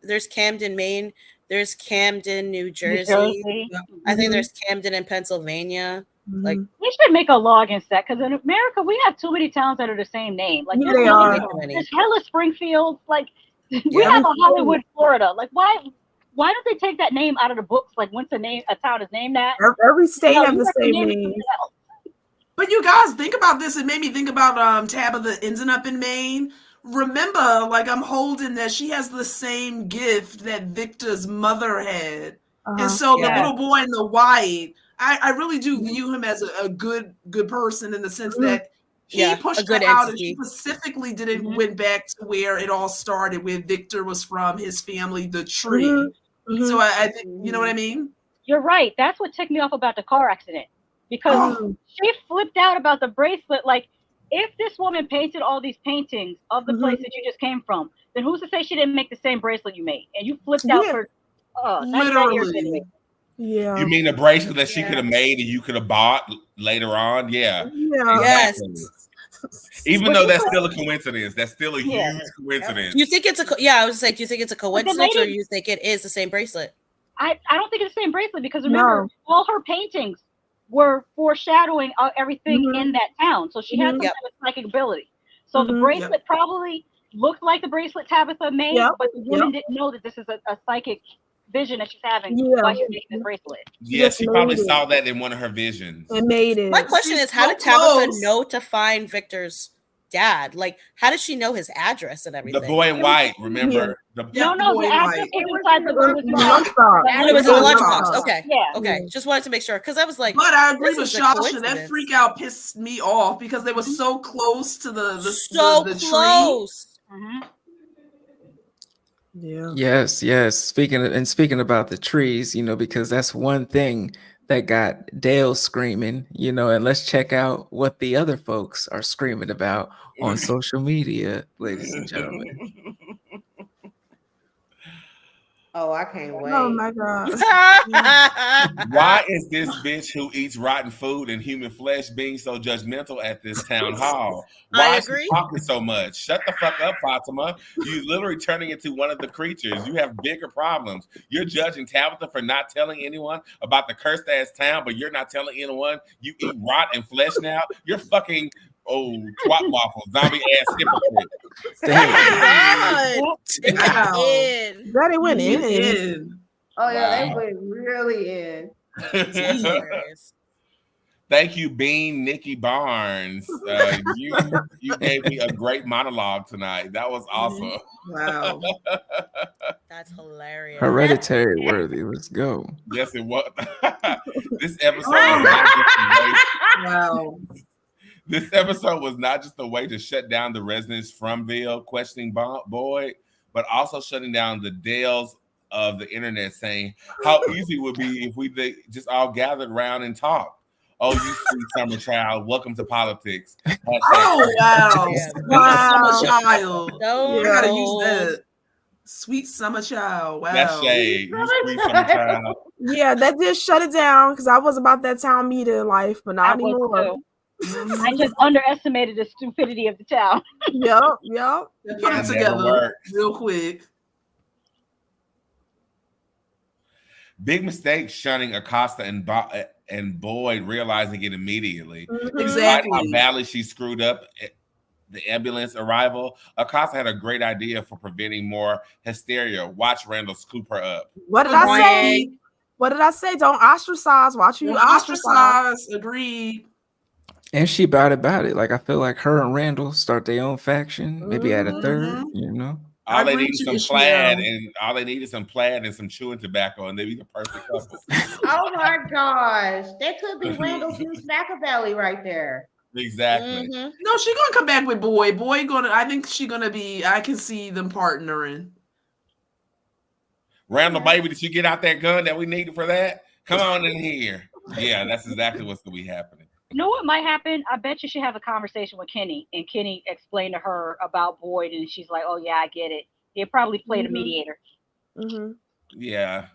there's Camden, Maine. There's Camden, New Jersey. I think there's Camden in Pennsylvania. Like, we should make a law against that because in America we have too many towns that are the same name. Like there's hella Springfield. Like we have a Hollywood, Florida. Like why don't they take that name out of the books? Like once a town is named that. Every state has the same name. But you guys think about this. It made me think about Tabitha ending up in Maine. Remember, like I'm holding that she has the same gift that Victor's mother had. And so the little boy in the white, I really do view him as a good person in the sense that he pushed her out and she specifically didn't went back to where it all started, where Victor was from, his family, the tree. So I think, you know what I mean? You're right. That's what ticked me off about the car accident. Because she flipped out about the bracelet. Like, if this woman painted all these paintings of the place that you just came from, then who's to say she didn't make the same bracelet you made? And you flipped out for literally. Yeah. You mean the bracelet that she could have made and you could have bought later on? Yeah. Exactly. Yes. Even though that's still a coincidence, that's still a huge coincidence. You think it's I was like, do you think it's a coincidence or you think it is the same bracelet? I don't think it's the same bracelet because remember, all her paintings were foreshadowing everything in that town. So she had some kind of psychic ability. So the bracelet probably looked like the bracelet Tabitha made, but the woman didn't know that this is a psychic vision that she's having while she's making this bracelet. Yeah, she probably saw that in one of her visions. It made it. My question is, how did Tabitha know to find Victor's dad? Like, how did she know his address and everything? The boy in white, remember? No, the address was inside the lunchbox. It was in the lunchbox. Okay. Yeah. Okay. Just wanted to make sure, because I was like, but I agree with Shasha. That freak out pissed me off because they were so close to the close. Tree. Yeah. Yes. Speaking about the trees, because that's one thing that got Dale screaming, and let's check out what the other folks are screaming about on social media, ladies and gentlemen. Oh, I can't wait. Oh my God. Why is this bitch who eats rotten food and human flesh being so judgmental at this town hall? Why is she talking so much? Shut the fuck up, Fatima. You literally turning into one of the creatures. You have bigger problems. You're judging Tabitha for not telling anyone about the cursed ass town, but you're not telling anyone you eat rotten flesh now. You're fucking twat waffles, zombie ass hypocrite. That went in. Oh yeah, they went really in. Thank you, Bean Nikki Barnes. You gave me a great monologue tonight. That was awesome. Wow. That's hilarious. Hereditary worthy. Let's go. Yes, it was. This episode was not just wow. This episode was not just a way to shut down the residents from Ville questioning Boyd, but also shutting down the Dales of the internet, saying how easy it would be if we just all gathered around and talked. Oh, you sweet summer child, welcome to politics. Oh, wow. Sweet summer child. No, I gotta use that. Sweet summer child. Wow. That's shade. You sweet summer child. Yeah, that did shut it down because I was about that town meter in life, but not anymore. I just underestimated the stupidity of the town. Yep. Put it together real quick. Big mistake shunning Acosta and Boyd, realizing it immediately. Exactly. How badly she screwed up the ambulance arrival. Acosta had a great idea for preventing more hysteria. Watch Randall scoop her up. What did I say? Don't ostracize. Watch you ostracize. Agreed. And she about it. Like, I feel like her and Randall start their own faction, maybe at a third, All they need is some plaid, and some chewing tobacco, and they be the perfect couple. Oh my gosh, that could be Randall's new Machiavelli right there. Exactly. No, she's gonna come back with Boyd. I think she's gonna be. I can see them partnering. Randall, baby, did you get out that gun that we needed for that? Come on in here. Yeah, that's exactly what's gonna be happening. You know what might happen? I bet you should have a conversation with Kenny, and Kenny explained to her about Boyd, and she's like, "Oh yeah, I get it." They probably played a mediator. Yeah,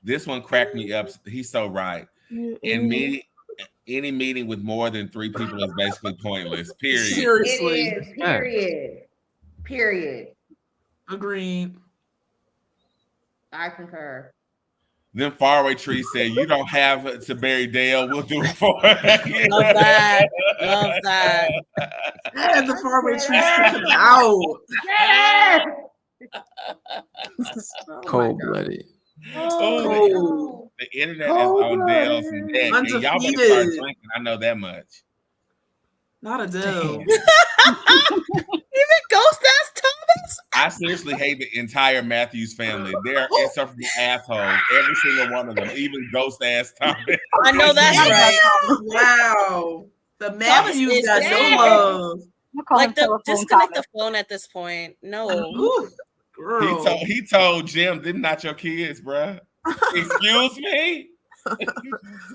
this one cracked me up. He's so right. Any meeting with more than 3 people is basically pointless. Period. Seriously. It is. Period. Agreed. I concur. Then Faraway Tree said, "You don't have to bury Dale. We'll do it for you." Love that. Love that. And the Faraway Tree sticking out. Yes. Cold-blooded. Oh, the internet is on Dale's neck. And y'all better start drinking. I know that much. Not Adele. Even Ghost Ass Thomas? I seriously hate the entire Matthews family. They're insufferable assholes. Every single one of them, even Ghost Ass Thomas. I know that's right. Wow. The Matthews got no love. Like, disconnect the phone at this point. No. Girl. He told Jim, "They're not your kids, bruh." Excuse me.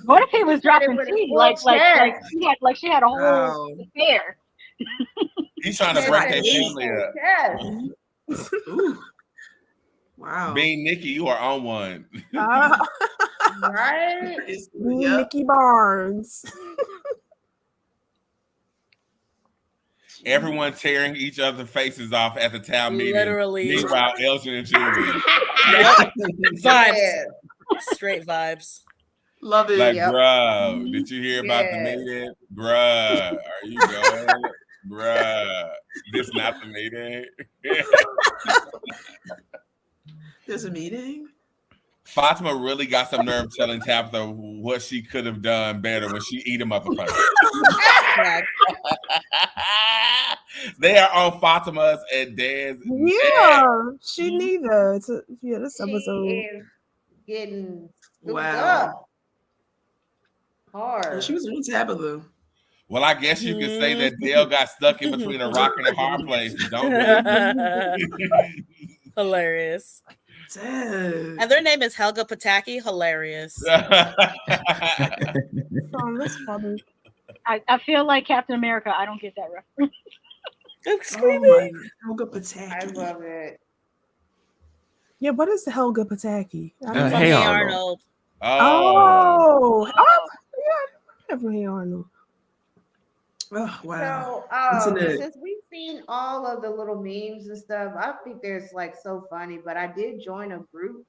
What if he was dropping tea? Like she had a whole affair. He's trying to break their family up. Yes. Wow. Being Nikki, you are on one. Right? Nikki Barnes. Everyone tearing each other's faces off at the town meeting. Literally. Meanwhile, Elgin and Julie. Vibes. Straight vibes. Love it. Like, bro, did you hear about the meeting? Bruh, are you going? Bruh, this not the meeting. There's a meeting? Fatima really got some nerve telling Tabitha what she could have done better when she eat him up first. They are on Fatima's and Dan's. Yeah, she neither. Yeah, this episode is getting wow hard. She was on Tabitha. Well, I guess you could say that Dale got stuck in between a rock and a hard place. Don't Hilarious. Dang. And their name is Helga Pataki. Hilarious. That's funny. I feel like Captain America. I don't get that reference. I'm screaming. Helga Pataki. I love it. Yeah, what is the Helga Pataki? From Hey Arnold. Oh, yeah, from Hey Arnold. Oh, wow. So, since we've seen all of the little memes and stuff, I think there's like so funny. But I did join a group.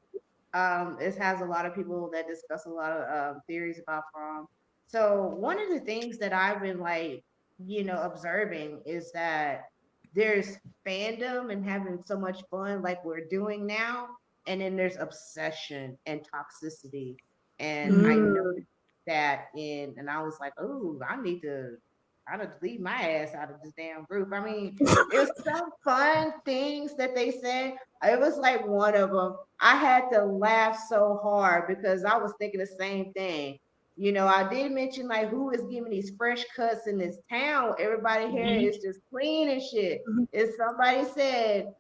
It has a lot of people that discuss a lot of theories about prom. So one of the things that I've been like, observing is that there's fandom and having so much fun like we're doing now, and then there's obsession and toxicity. And I noticed that and I was like, oh, I need to leave my ass out of this damn group. I mean, it was some fun things that they said. It was like one of them. I had to laugh so hard because I was thinking the same thing. I did mention like who is giving these fresh cuts in this town. Everybody here is just clean and shit. If somebody said,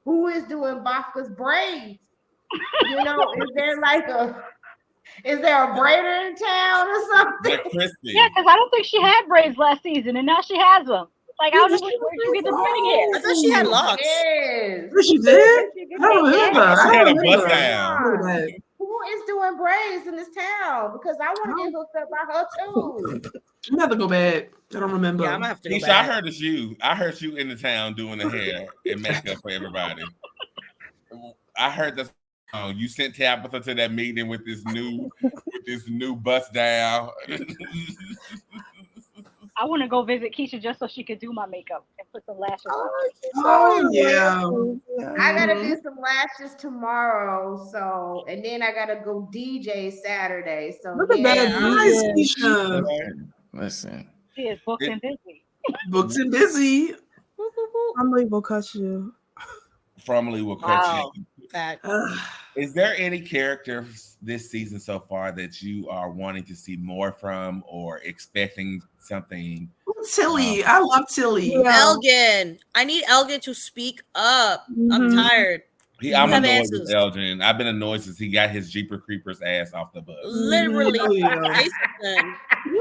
who is doing Bafka's braids? Is there a braider in town or something? Yeah, because I don't think she had braids last season, and now she has them. Like, I was just like, where'd you get the braiding hair? I thought she had locks. Yes. She did? I don't remember. She had a bust down. Who is doing braids in this town? Because I want to get hooked up by her too. I'm gonna have to go back. I don't remember. Yeah, I'm gonna have to go Keisha, back. I heard it's you. I heard you in the town doing the hair and makeup for everybody. I heard that you sent Tabitha to that meeting with this new bust down. I want to go visit Keisha just so she could do my makeup and put some lashes on. Oh, yeah. I gotta do some lashes tomorrow, and then I gotta go DJ Saturday. So look at that, nice, Keisha. Listen, she is booked and busy. Booked and busy. Family will cut you. Family will cut you. That. Is there any characters this season so far that you are wanting to see more from or expecting something? Tilly. I love Tilly. Yeah. Elgin. I need Elgin to speak up. I'm tired. I'm annoyed with Elgin. I've been annoyed since he got his Jeeper Creepers ass off the bus. Literally. I love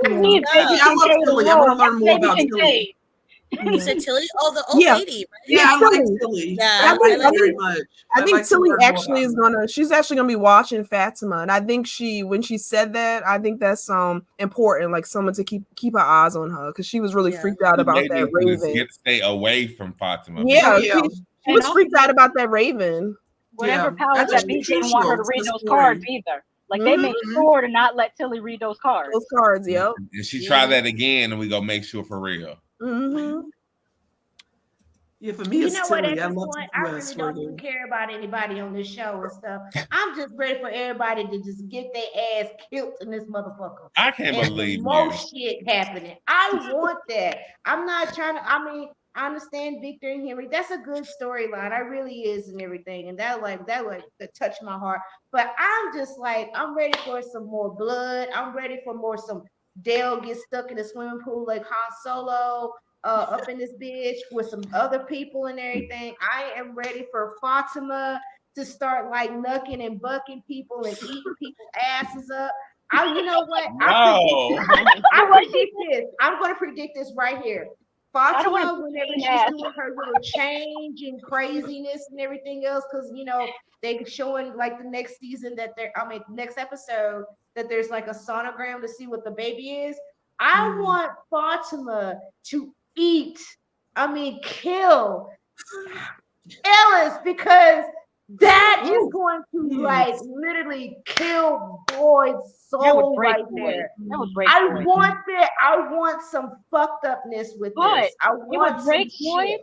Tilly. I want to learn more about Tilly. You said Tilly? Oh, the old lady. Right? Yeah, I like Tilly. Yeah, I like very much. I think Tilly actually is she's actually gonna be watching Fatima, and I think when she said that, I think that's important, like someone to keep her eyes on her because she was really freaked out about that Raven. Stay away from Fatima. Yeah, she was freaked out about that Raven. Whatever powers that be didn't want her to read those cards either. Like they made sure to not let Tilly read those cards. Those cards, yep. And she tried that again, and we go make sure for real. Yeah, for me, it's what? Tilly. At this point, I really don't even care about anybody on this show and stuff. I'm just ready for everybody to just get their ass killed in this motherfucker. I can't believe more shit happening. I want that. I'm not trying to. I mean, I understand Victor and Henry. That's a good storyline. I really is and everything, and that touched my heart. But I'm just like, I'm ready for some more blood. I'm ready for some Dale gets stuck in the swimming pool like Han Solo. Up in this bitch with some other people and everything. I am ready for Fatima to start like knucking and bucking people and eating people's asses up. You know what? I predict this. I'm going to predict this right here. Fatima, whenever she's doing her little change and craziness and everything else, because they're showing like the next season next episode that there's like a sonogram to see what the baby is. I want Fatima to kill Ellis because that is going to like literally kill Boyd's soul right there. I want that. I want some fucked upness with this. It would break Boyd,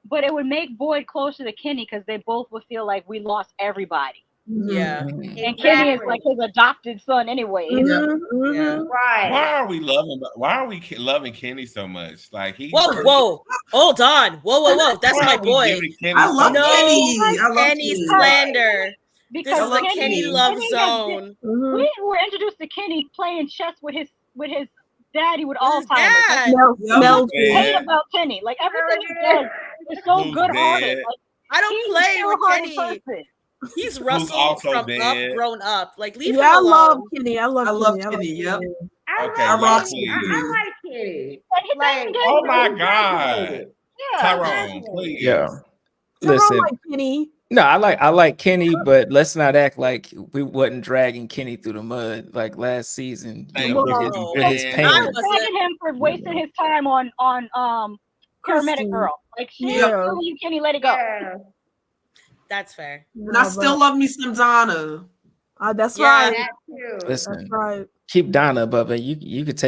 but it would make Boyd closer to Kenny because they both would feel like we lost everybody. Yeah. And Kenny is like his adopted son anyway. Yeah. Right. Why are we loving Kenny so much? Like whoa, hold on, whoa. That's my boy. I love Kenny. I love Kenny slander. This is the Kenny love zone. We were introduced to Kenny playing chess with his daddy with Alzheimer's. Mel hate about Kenny. Like everything he does is so good-hearted. Like, I don't play with Kenny. He's Russell from dead. Up, grown up. Like leave him alone. I love Kenny. I love Kenny. Yep. I like Kenny. Like, oh my God, Tyrone, please. Yeah. Listen, like Kenny. No, I like Kenny, but let's not act like we wasn't dragging Kenny through the mud like last season. You know, with his pain. I was dragging him for wasting his time on Paramedic Girl. Like you Kenny, let it go. Yeah. That's fair. And I still love me some Donna. That's right. Listen, that's right. Keep Donna above it. You could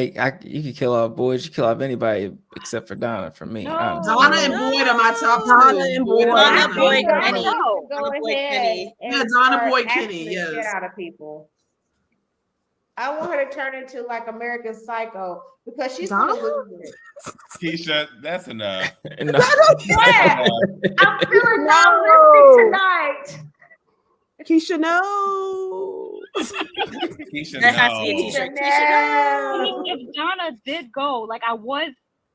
kill off boys. You kill off anybody except for Donna. For me, Donna and Boyd are my top two. Donna and Boyd. Donna, Boyd, Kenny. Donna, Boyd, Kenny. Yeah, Donna, Boyd, Kenny. Yes. Get out of people. I want her to turn into like American Psycho because she's gonna lose it. Keisha, that's enough. I'm feeling realistic tonight. Keisha, no. Keisha, that has to be a t-shirt. Keisha, no. If Donna did go, like I was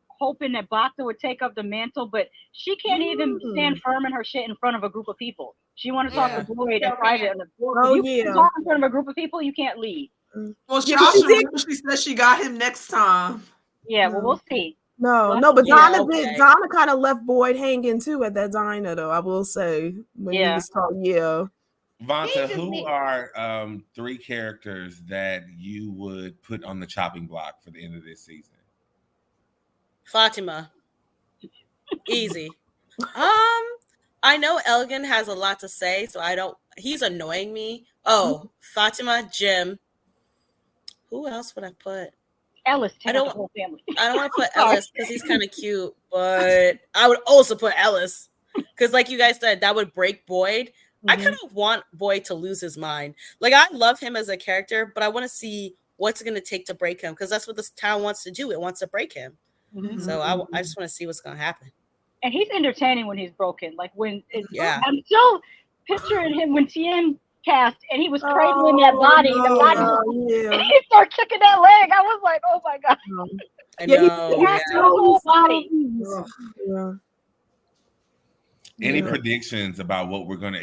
hoping that Bacta would take up the mantle, but she can't even stand firm in her shit in front of a group of people. She want to talk to Boyd in private. You talk in front of a group of people, you can't lead. Well, she said she got him next time. Yeah, well, we'll see. No, but Donna did. Donna kind of left Boyd hanging too at that diner, though. I will say when he was talking. Yeah. Vonta, who are 3 characters that you would put on the chopping block for the end of this season? Fatima. Easy. I know Elgin has a lot to say, so he's annoying me. Oh, Fatima, Jim. Who else would I put? Ellis. I don't want to put Ellis because he's kind of cute, but I would also put Ellis because, like you guys said, that would break Boyd. I kind of want Boyd to lose his mind. Like, I love him as a character, but I want to see what's it going to take to break him because that's what this town wants to do. It wants to break him. So I just want to see what's going to happen. And he's entertaining when he's broken. Like when I'm still picturing him when TM cast and he was cradling that body. The body and he started kicking that leg. I was like, oh my God. I know. He cast his whole body. Any predictions about what we're going to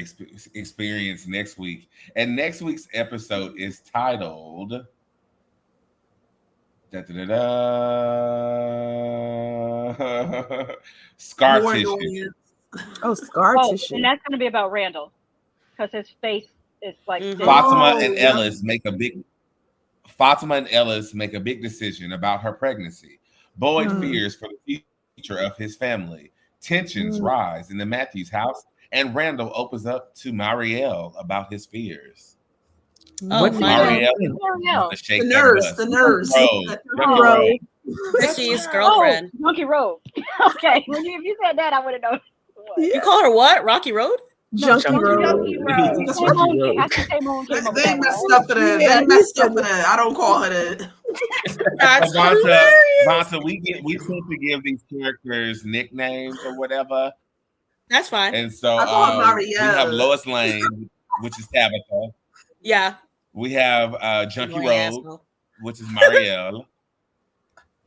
experience next week? And next week's episode is titled Scar Tissue. Oh, Scar Tissue. And that's going to be about Randall because his face is like Fatima and Ellis make a big decision about her pregnancy. Boyd fears for the future of his family. Tensions rise in the Matthews house, and Randall opens up to Marielle about his fears. Oh, Marielle, the nurse, Richie's girlfriend. Monkey Road. Okay, if you said that, I would have known. You call her what? Rocky Road? Junkie Road. They messed up for that. They messed up for that. I don't call her that. That's Vonta, we tend to give these characters nicknames or whatever. That's fine. And so we have Lois Lane, which is Tabitha. Yeah. We have Junkie Road, which is Marielle.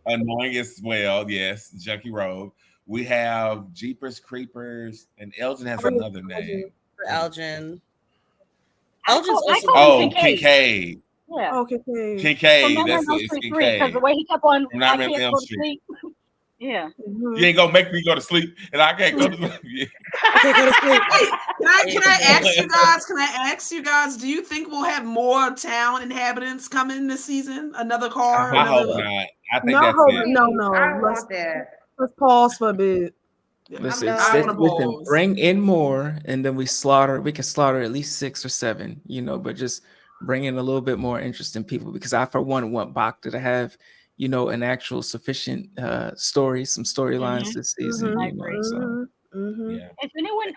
Annoying as well, yes, Junkie Road. We have Jeepers Creepers, and Elgin has another name. Elgin's also Kincaid. Yeah. Oh, Kincaid. Kincaid. That's it. It's Kincaid. Because the way he kept on, Not really Elm Street. Yeah. You ain't gonna make me go to sleep, and I can't go to sleep. Yeah. Can I ask you guys? Do you think we'll have more town inhabitants coming this season? Another car? I hope not. I think that's it. No. I want that. Let's pause for a bit. Listen, bring in more, and then we can slaughter at least 6 or 7, but just bring in a little bit more interesting people because I, for one, want Bacta to have, an actual sufficient story, some storylines this season. Yeah.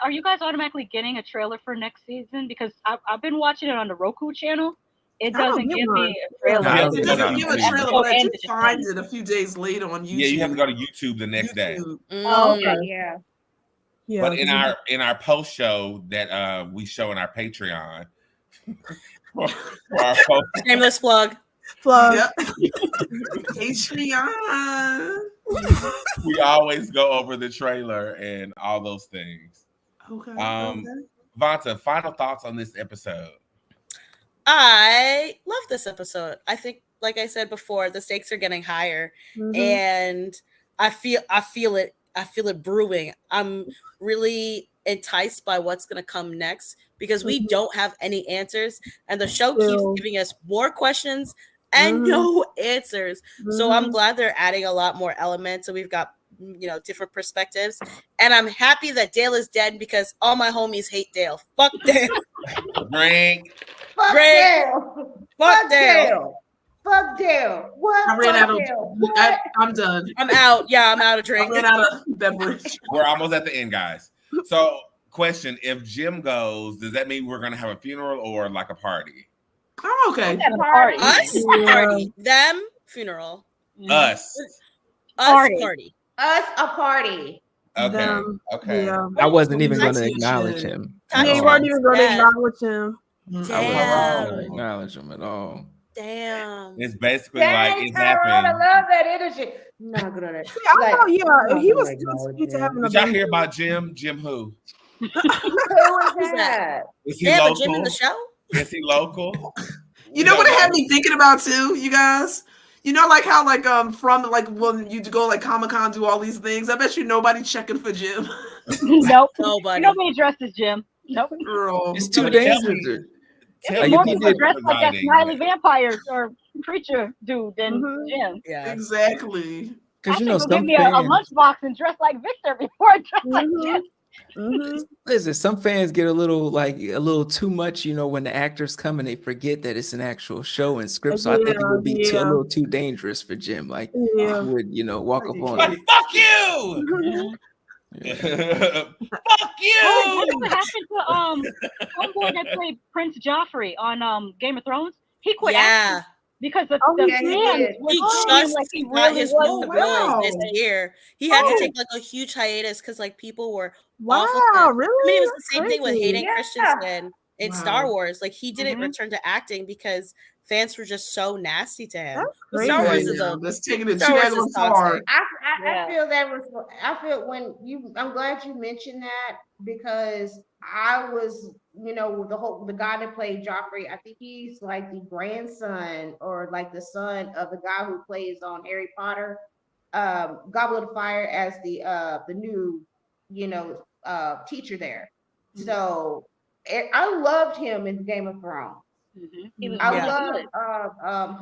Are you guys automatically getting a trailer for next season? Because I've been watching it on the Roku channel. It doesn't give me a trailer. It doesn't give a trailer, but I did find it a few days later on YouTube. Yeah, you have to go to YouTube the next day. Oh, okay. Yeah. Yeah. But in our post show that we show in our Patreon, for our shameless plug. Yep. Patreon. We always go over the trailer and all those things. Okay. Vanta, final thoughts on this episode? I love this episode. I think, like I said before, the stakes are getting higher, and I feel it. I feel it brewing. I'm really enticed by what's going to come next because we don't have any answers, and the show keeps giving us more questions and no answers. So I'm glad they're adding a lot more elements, and we've got different perspectives. And I'm happy that Dale is dead because all my homies hate Dale. Fuck Dale. Drink. Fuck Dale. Fuck Dale. Fuck Dale. What? I ran out of. I'm done. I'm out. Yeah, I'm out of drink. I ran out of beverage. We're almost at the end, guys. So, question: if Jim goes, does that mean we're gonna have a funeral or like a party? I'm okay. Party. Us party. Them funeral. Us party. Us a party. Okay. Okay. Yeah. I wasn't even going to acknowledge him. Yeah, you weren't even going to acknowledge him. I wasn't going to acknowledge him at all. Damn. It's basically like it happened. I love that energy. Not good at it. He was too sweet to have him. Did y'all hear about Jim? Jim who? Who was that? Is he They have a local? Jim in the show? Is he local? You know what it had me thinking about too, you guys? You know, like how from when you go Comic-Con, do all these things. I bet you nobody checking for Jim. Nope. Nobody. Nobody dressed as Jim. Nope. Girl. It's too dangerous. More people dressed like that smiley vampire or creature dude than Jim. Yeah. Exactly. Because some give me a lunchbox and dress like Victor before I dress like Jim. Listen, some fans get a little too much, when the actors come and they forget that it's an actual show and script. So I think it would be a little too dangerous for Jim. Like, he would, walk up on him. Fuck you! Fuck you! What happened to homeboy that played Prince Joffrey on Game of Thrones? He quit acting because the fans he just got his new role this year. He had to take a huge hiatus because people were awful. Really? I mean, it was the same thing with Hayden Christensen in Star Wars. Like, he didn't return to acting because fans were just so nasty to him. Star Wars is that's taking it too far. I feel that was. I feel I'm glad you mentioned that because I was, the guy that played Joffrey. I think he's like the grandson or like the son of the guy who plays on Harry Potter, Goblet of Fire as the new, teacher there. So I loved him in Game of Thrones. I love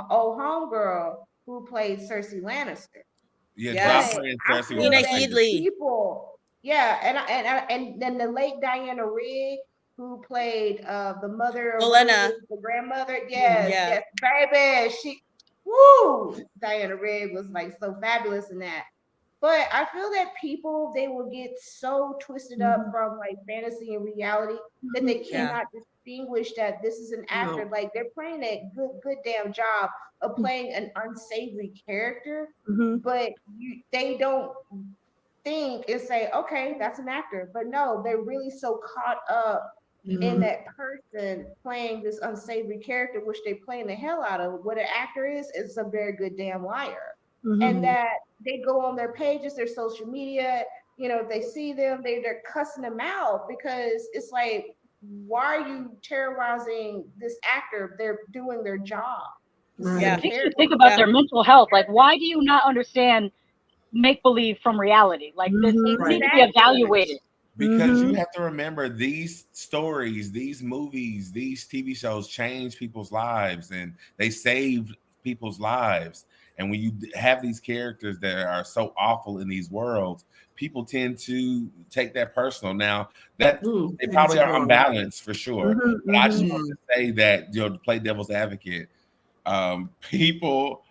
old homegirl who played Cersei Lannister. Joffrey and Cersei Lena Headey. People, and then the late Diana Rigg who played the mother, Olenna, the grandmother. Yes, baby, Diana Rigg was so fabulous in that. But I feel that people, they will get so twisted up from fantasy and reality that they cannot distinguish that this is an actor. Like, they're playing a good damn job of playing an unsavory character, but they don't think and say, okay, that's an actor. But no, they're really so caught up in that person playing this unsavory character, which they're playing the hell out of. What an actor is a very good damn liar. And that they go on their pages, their social media, if they see them, they're cussing them out because it's like, why are you terrorizing this actor? They're doing their job. Yeah, you should think about their mental health. Like, why do you not understand make-believe from reality? Like, this needs to be evaluated. Because you have to remember, these stories, these movies, these TV shows change people's lives, and they saved people's lives. And when you have these characters that are so awful in these worlds, people tend to take that personal. Now, that they probably are unbalanced for sure. But I just want to say that, to play devil's advocate, people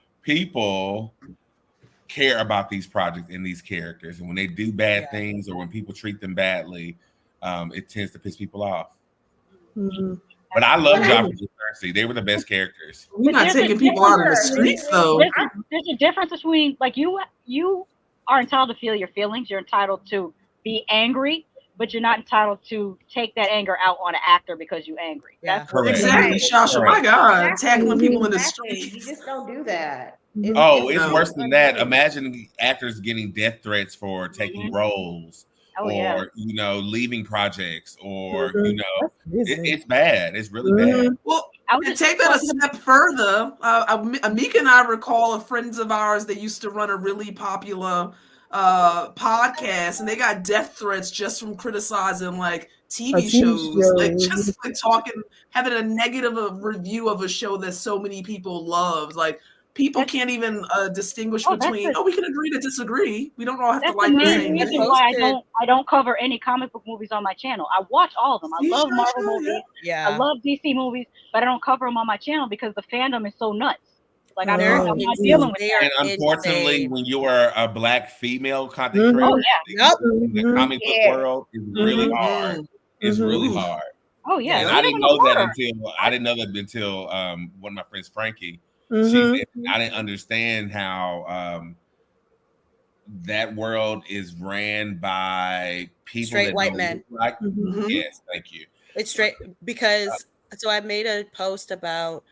care about these projects and these characters, and when they do bad things or when people treat them badly, it tends to piss people off. But I love Joffrey and Cersei. They were the best characters. We're not taking people out of the streets, though. There's a difference between, like, you are entitled to feel your feelings. You're entitled to be angry, but you're not entitled to take that anger out on an actor because you're angry. Yeah. That's exactly, Shasha. My God, tackling people in the streets. You just don't do that. It's worse than that. Imagine actors getting death threats for taking roles. Or leaving projects, or it's bad. It's really bad. Well, to take that a step further, Amika and I recall friends of ours that used to run a really popular podcast, and they got death threats just from criticizing like TV shows, like just like talking, having a negative review of a show that so many people love, like. People can't even distinguish between. We can agree to disagree. We don't all have to like the same. That's why I don't cover any comic book movies on my channel. I watch all of them. I love Marvel movies. Yeah. I love DC movies, but I don't cover them on my channel because the fandom is so nuts. Like I'm not dealing with that. And unfortunately, when you are a Black female content creator, in the comic book world is really hard. It's really hard. Oh yeah. And I didn't know that until one of my friends, Frankie. She said, I didn't understand how that world is ran by people straight white men. Like, yes, thank you. It's straight because so I made a post about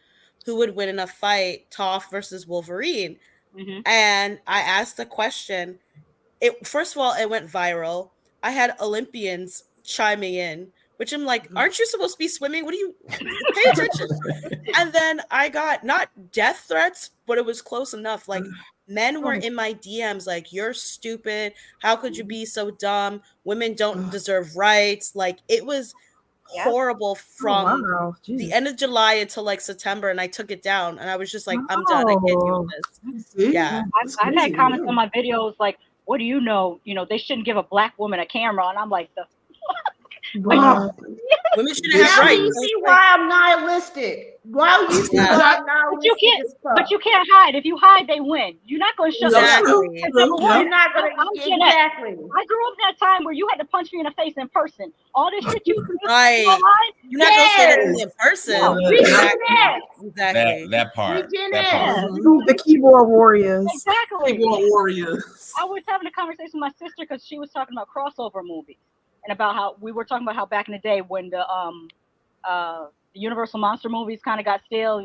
who would win in a fight, Toph versus Wolverine, and I asked the question. First of all, it went viral. I had Olympians chiming in. Which I'm like, aren't you supposed to be swimming? What do you pay attention? And then I got not death threats, but it was close enough. Like men were in my DMs like, you're stupid. How could you be so dumb? Women don't deserve rights. Like it was horrible from the end of July until like September. And I took it down and I was just like, I'm done. I can't deal with this. Yeah. I've had comments on my videos like, what do you know? They shouldn't give a Black woman a camera. And I'm like, women shouldn't have rights. You see why I'm nihilistic. Why you see why I'm nihilistic? But you can't hide. If you hide, they win. You're not going to shut them down. You're not going to exactly. I grew up in that time where you had to punch me in the face in person. All this shit you right. You're not going to say that in person. No. Exactly. That part. The keyboard warriors. Exactly. Keyboard warriors. I was having a conversation with my sister because she was talking about crossover movies. And about how we were talking about how back in the day when the Universal monster movies kind of got stale,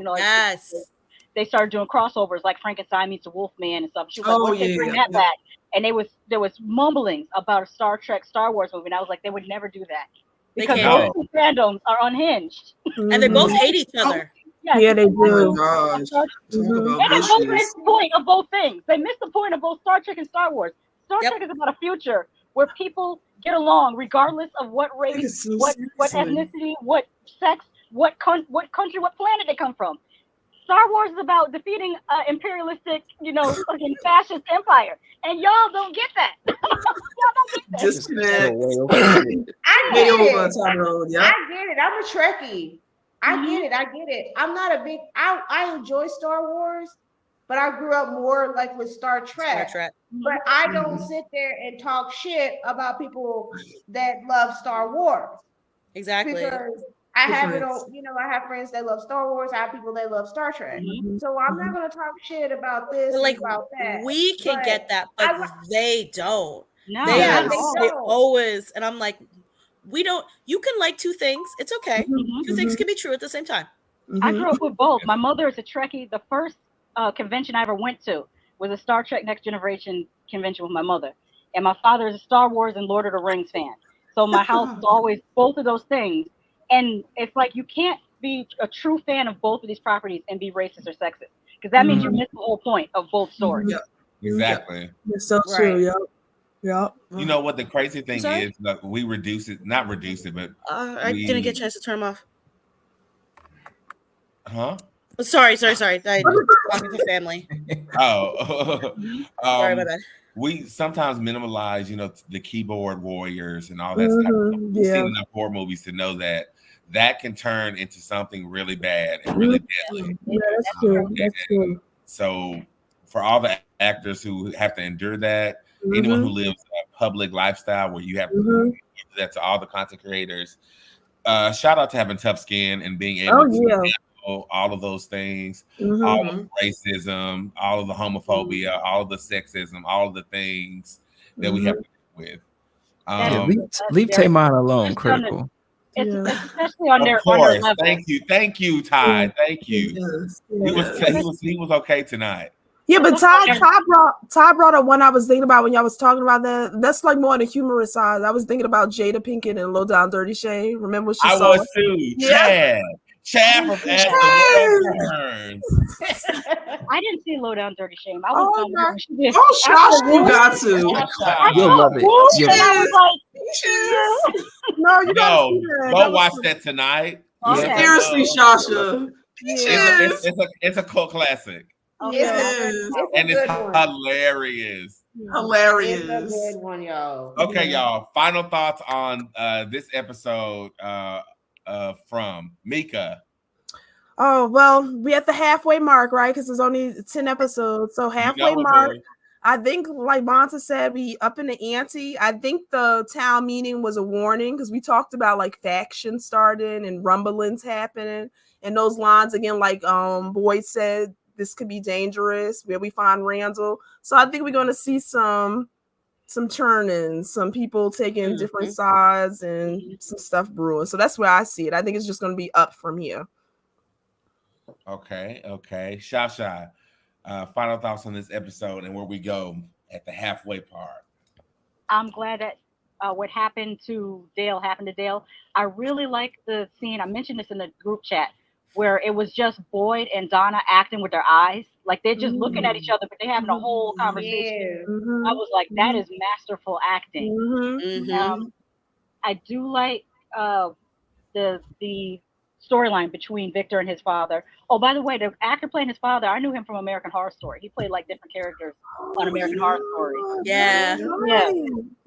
they started doing crossovers like Frankenstein meets the Wolfman and stuff. She was like, "They bring that back?" And there was mumblings about a Star Wars movie, and I was like, they would never do that because those two fandoms are unhinged, and they both hate each other. Yeah, they do. Oh my gosh. And they missed the point of both things. They missed the point of both Star Trek and Star Wars. Star Trek is about a future where people get along regardless of what race, what ethnicity, what sex, what country, what planet they come from. Star Wars is about defeating imperialistic, fucking fascist empire, and y'all don't get that. Y'all don't get that. Just I get it. I'm a Trekkie. I get it. I'm not a big. I enjoy Star Wars, but I grew up more like with Star Trek. But I don't sit there and talk shit about people that love Star Wars. Exactly. Because I have I have friends that love Star Wars. I have people that love Star Trek. So I'm not going to talk shit about this and about that. We can get that, but they don't. No, they always. And I'm like, we don't. You can like two things. It's okay. Two things can be true at the same time. I grew up with both. My mother is a Trekkie. The first convention I ever went to was a Star Trek Next Generation convention with my mother. And my father is a Star Wars and Lord of the Rings fan. So my house is always both of those things. And it's like you can't be a true fan of both of these properties and be racist or sexist. Because that means you miss the whole point of both stories. Yeah. Exactly. It's so true, yeah. You know what the crazy thing is? Like we not reduce it, but I didn't get a chance to turn them off. Huh? Sorry. I talking to family. Sorry, my bad. We sometimes minimalize, the keyboard warriors and all that stuff. We've seen enough horror movies to know that can turn into something really bad and really deadly. Yeah, that's true. So for all the actors who have to endure that. Anyone who lives a public lifestyle where you have to do that to all the content creators. Shout out to having tough skin and being able to handle all of those things, all of the racism, all of the homophobia, all of the sexism, all of the things that we have to deal with. Leave Tamon alone. Critical. It's especially on their level. Thank you, Ty. Thank you. He was okay tonight. Yeah, but Ty brought up one I was thinking about when y'all was talking about that. That's like more on the humorous side. I was thinking about Jada Pinkett and Low Down Dirty Shame. Remember what she saw? I was too. Chad from Ashton. I didn't see Low Down Dirty Shame. I was Shasha, you got to. You'll love it. No, you got to. Go watch that tonight. Seriously, Shasha. It's a cult classic. And it's hilarious. It's a good one, y'all. Okay, y'all. Final thoughts on this episode from Mika. Oh, well, we at the halfway mark, right? Because there's only 10 episodes. So halfway mark. I think, like Monta said, we up in the ante. I think the town meeting was a warning because we talked about like factions starting and rumblings happening. And those lines again, like Boyd said, this could be dangerous. Where we find Randall. So I think we're going to see some turning, some people taking different sides and some stuff brewing. So that's where I see it. I think it's just going to be up from here. Okay. Shasha, final thoughts on this episode and where we go at the halfway part. I'm glad that what happened to Dale happened to Dale. I really like the scene. I mentioned this in the group chat where it was just Boyd and Donna acting with their eyes. Like they're just looking at each other, but they're having a whole conversation. I was like, that is masterful acting. I do like the storyline between Victor and his father. Oh, by the way, the actor playing his father, I knew him from American Horror Story. He played like different characters on American Horror Story. Yeah.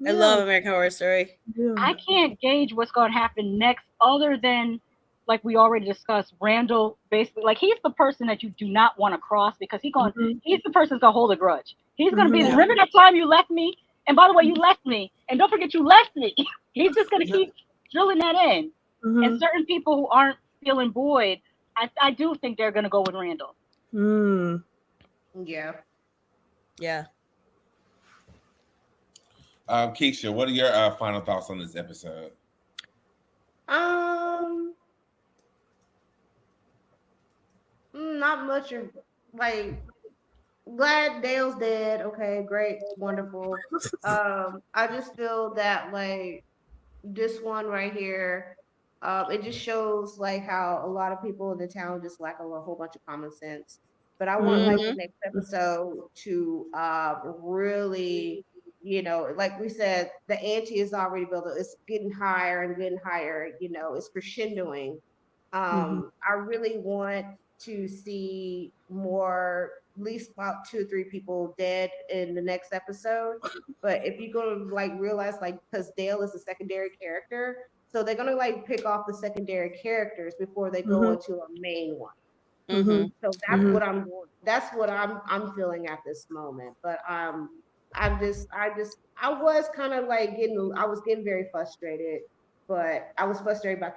I love American Horror Story. I can't gauge what's going to happen next other than, like we already discussed, Randall basically, like he's the person that you do not want to cross because he's the person that's going to hold a grudge. He's going to be, remember that time you left me? And by the way, you left me. And don't forget you left me. He's just going to keep drilling that in. And certain people who aren't feeling Boyd, I do think they're going to go with Randall. Yeah. Keisha, what are your final thoughts on this episode? Not much. Like, glad Dale's dead. Okay, great, wonderful. I just feel that like this one right here, it just shows like how a lot of people in the town just lack a whole bunch of common sense. But I want like the next episode to really, like we said, the ante is already built. It's getting higher and getting higher. It's crescendoing. I really want to see more, at least about 2 or 3 people dead in the next episode. But if you're gonna like realize, like, because Dale is a secondary character, so they're gonna like pick off the secondary characters before they go into a main one. So that's what I'm feeling at this moment. But I was kind of like getting very frustrated, but I was frustrated about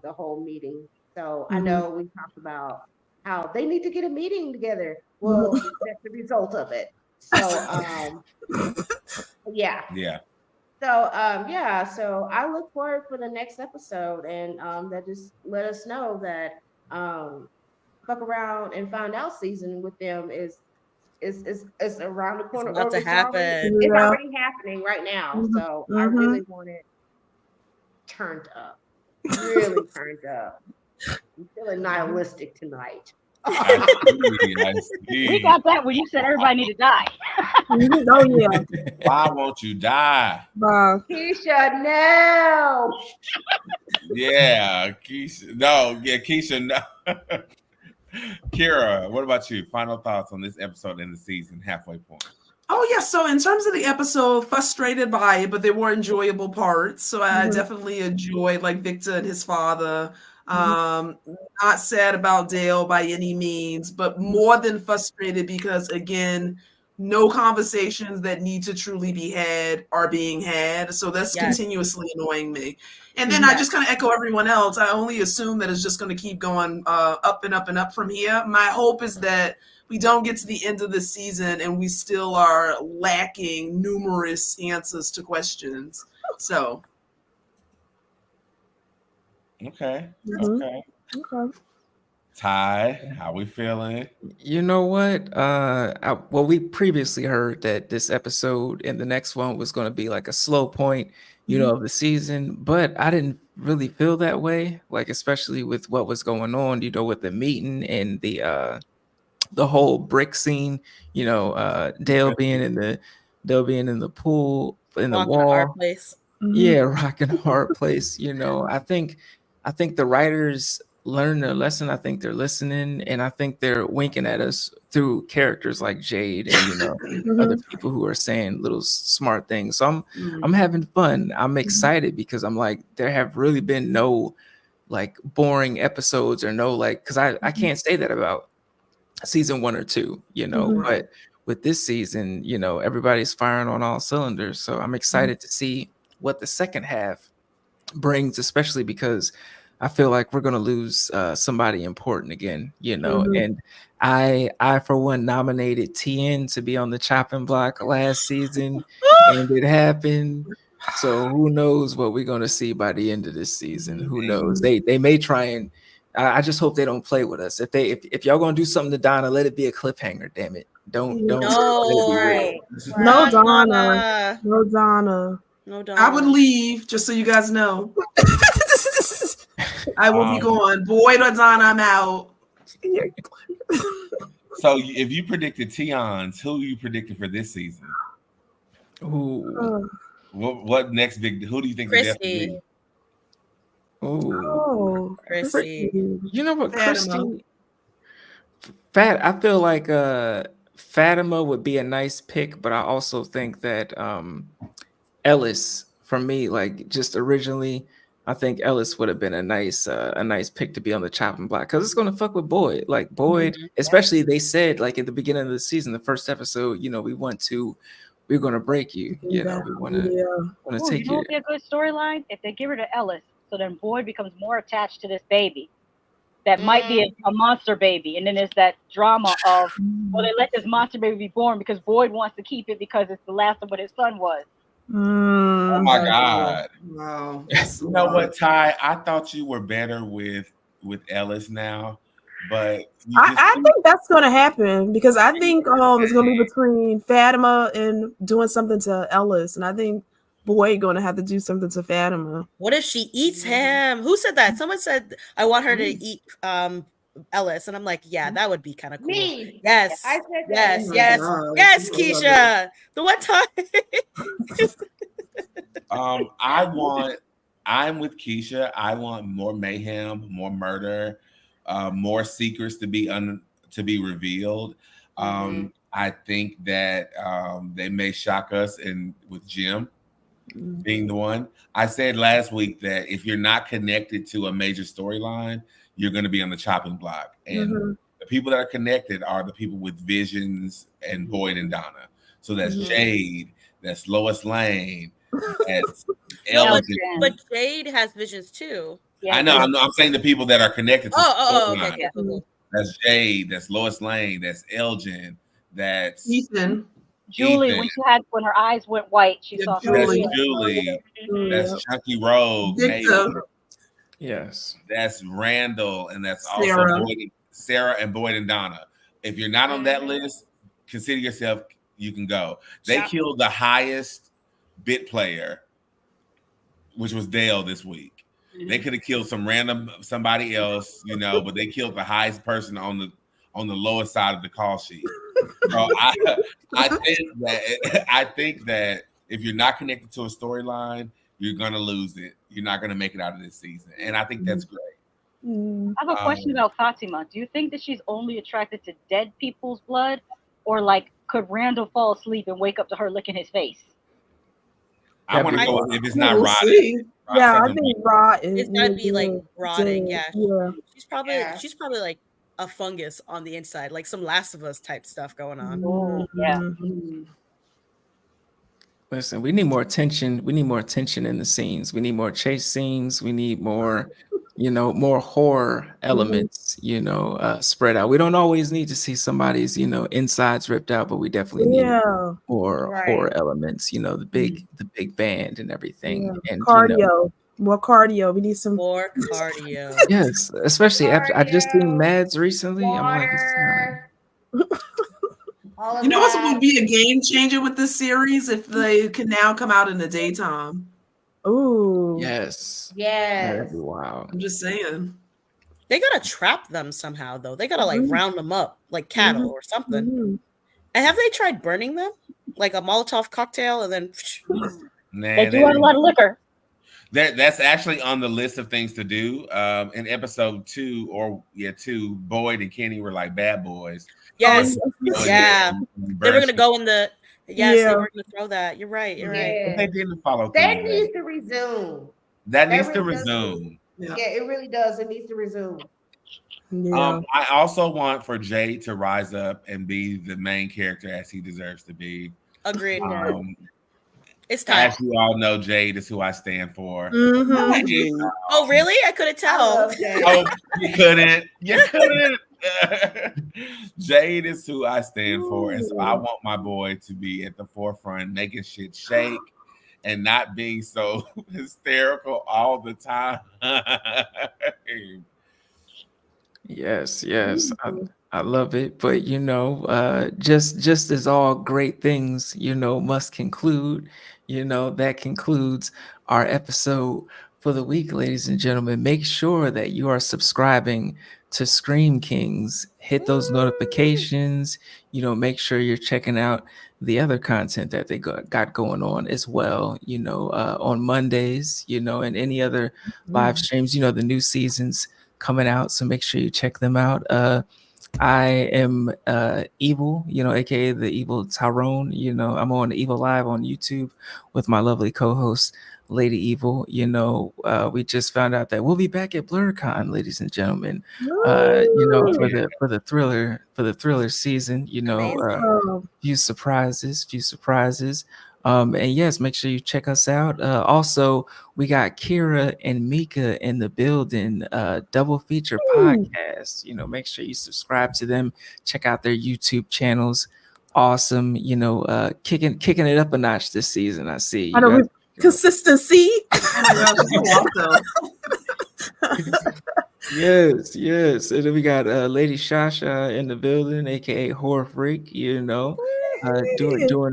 the whole meeting. So I know we talked about how they need to get a meeting together. Well, that's the result of it. So yeah. So I look forward for the next episode, and that just let us know that Fuck Around and Find Out season with them is around the corner. It's about to happen. It's already happening right now. So I really want it turned up. Really turned up. I'm feeling nihilistic tonight. We got that when you said everybody need to die. Why won't you die? Keisha, no. Keisha, no. Kira, what about you? Final thoughts on this episode in the season, halfway point. Oh, yeah. So in terms of the episode, frustrated by it, but there were enjoyable parts. So I definitely enjoyed like Victor and his father. Not sad about Dale by any means, but more than frustrated because, again, no conversations that need to truly be had are being had. So that's continuously annoying me. And then I just kind of echo everyone else. I only assume that it's just going to keep going up and up and up from here. My hope is that we don't get to the end of the season and we still are lacking numerous answers to questions. So. Okay. Okay. Ty, how we feeling? You know what? Well, we previously heard that this episode and the next one was going to be like a slow point, of the season, but I didn't really feel that way. Like, especially with what was going on, with the meeting and the whole brick scene. Dale being in the pool in the wall. Our place. Yeah, rocking a hard place. I think the writers learn their lesson. I think they're listening, and I think they're winking at us through characters like Jade and other people who are saying little smart things. So I'm having fun. I'm excited because I'm like, there have really been no like boring episodes or no like, because I can't say that about season 1 or 2, but with this season, everybody's firing on all cylinders. So I'm excited to see what the second half brings, especially because I feel like we're going to lose somebody important again, and I for one nominated TN to be on the chopping block last season and it happened. So who knows what we're going to see by the end of this season? Who knows? They may try and I just hope they don't play with us. If y'all going to do something to Donna, let it be a cliffhanger, damn it. Don't No, Donna. No, Donna. No, Donna. I would leave, just so you guys know. I will be gone. Boyd or Donna, I'm out. So if you predicted Tion's, who you predicted for this season? Ooh. What next big? Who do you think? Christy. Oh, Christy. You know what, Christy? I feel like Fatima would be a nice pick, but I also think that Ellis, for me, like just originally, I think Ellis would have been a nice pick to be on the chopping block because it's gonna fuck with Boyd. Like Boyd, especially they said like at the beginning of the season, the first episode, we're gonna break you. We want to take you. It would be a good storyline if they give her to Ellis, so then Boyd becomes more attached to this baby that might be a monster baby, and then there's that drama of they let this monster baby be born because Boyd wants to keep it because it's the last of what his son was. Oh my God! Wow. You know what, Ty? I thought you were better with Ellis now, but I think that's going to happen because I think it's going to be between Fatima and doing something to Ellis, and I think Boyd going to have to do something to Fatima. What if she eats him? Who said that? Someone said I want her to eat Ellis, and I'm like, yeah, that would be kind of cool. Me. Yes, I said that. Yes, Keisha. The one time. I'm with Keisha. I want more mayhem, more murder, more secrets to be revealed. I think that they may shock us with Jim being the one. I said last week that if you're not connected to a major storyline, you're going to be on the chopping block. And the people that are connected are the people with visions and Boyd and Donna. So that's Jade, that's Lois Lane, that's Elgin. But Jade has visions too. Yeah, I know. I'm saying the people that are connected to okay. That's Jade, that's Lois Lane, that's Elgin, that's Ethan. Julie, when her eyes went white, she saw Julie. That's Chunky Rogue. Yes. That's Randall, and that's also Sarah and Boyd and Donna. If you're not on that list, consider yourself, you can go. They killed the highest bit player, which was Dale this week. They could have killed somebody else, but they killed the highest person on the lowest side of the call sheet. So I think that if you're not connected to a storyline, you're gonna lose it. You're not gonna make it out of this season, and I think that's great. I have a question about Fatima. Do you think that she's only attracted to dead people's blood, or like could Randall fall asleep and wake up to her licking his face? I want to go if it's not rotting. Yeah, I think rot is. It's gotta be like rotting. Yeah. She's probably like a fungus on the inside, like some Last of Us type stuff going on. Oh, yeah. Listen, we need more attention. We need more attention in the scenes. We need more chase scenes. We need more, more horror elements, spread out. We don't always need to see somebody's, insides ripped out, but we definitely need more horror elements, the big band and everything. And cardio. More cardio. We need some more cardio. Yes, especially after I just seen Mads recently. Water. I'm like, it's time. You know what would be a game changer with this series if they can now come out in the daytime? Ooh. Yes. Yes. Wow. I'm just saying. They gotta trap them somehow, though. They gotta like round them up like cattle or something. And have they tried burning them, like a Molotov cocktail, and then? They do have a lot of liquor. That's actually on the list of things to do. In episode 2, Boyd and Kenny were like bad boys. Yes, they were gonna go in the. Yes, they were gonna throw that. You're right. You're right. But they didn't follow. That needs to resume. That needs to resume. Yeah, it really does. It needs to resume. Yeah. I also want for Jay to rise up and be the main character as he deserves to be. Agreed. It's time. As you all know, Jade is who I stand for. Oh, really? I couldn't tell. Oh, you couldn't. You couldn't. Jade is who I stand for. And so I want my boy to be at the forefront, making shit shake and not being so hysterical all the time. Yes. I love it. But just as all great things, must conclude, that concludes our episode for the week, ladies and gentlemen. Make sure that you are subscribing to Scream Kings. Hit those notifications, make sure you're checking out the other content that they got going on as well, on Mondays, and any other live streams, the new seasons coming out. So make sure you check them out. I am Evil, aka the Evil Tyrone. I'm on Evil Live on YouTube with my lovely co-host Lady Evil. We just found out that we'll be back at BlurCon, ladies and gentlemen. For the thriller season. Few surprises. And yes, make sure you check us out. Also, we got Kira and Mika in the building, double feature podcast. Make sure you subscribe to them. Check out their YouTube channels. Awesome. Kicking it up a notch this season. I see. Consistency. Yes. And then we got LadyShasha in the building, aka Horror Freak, doing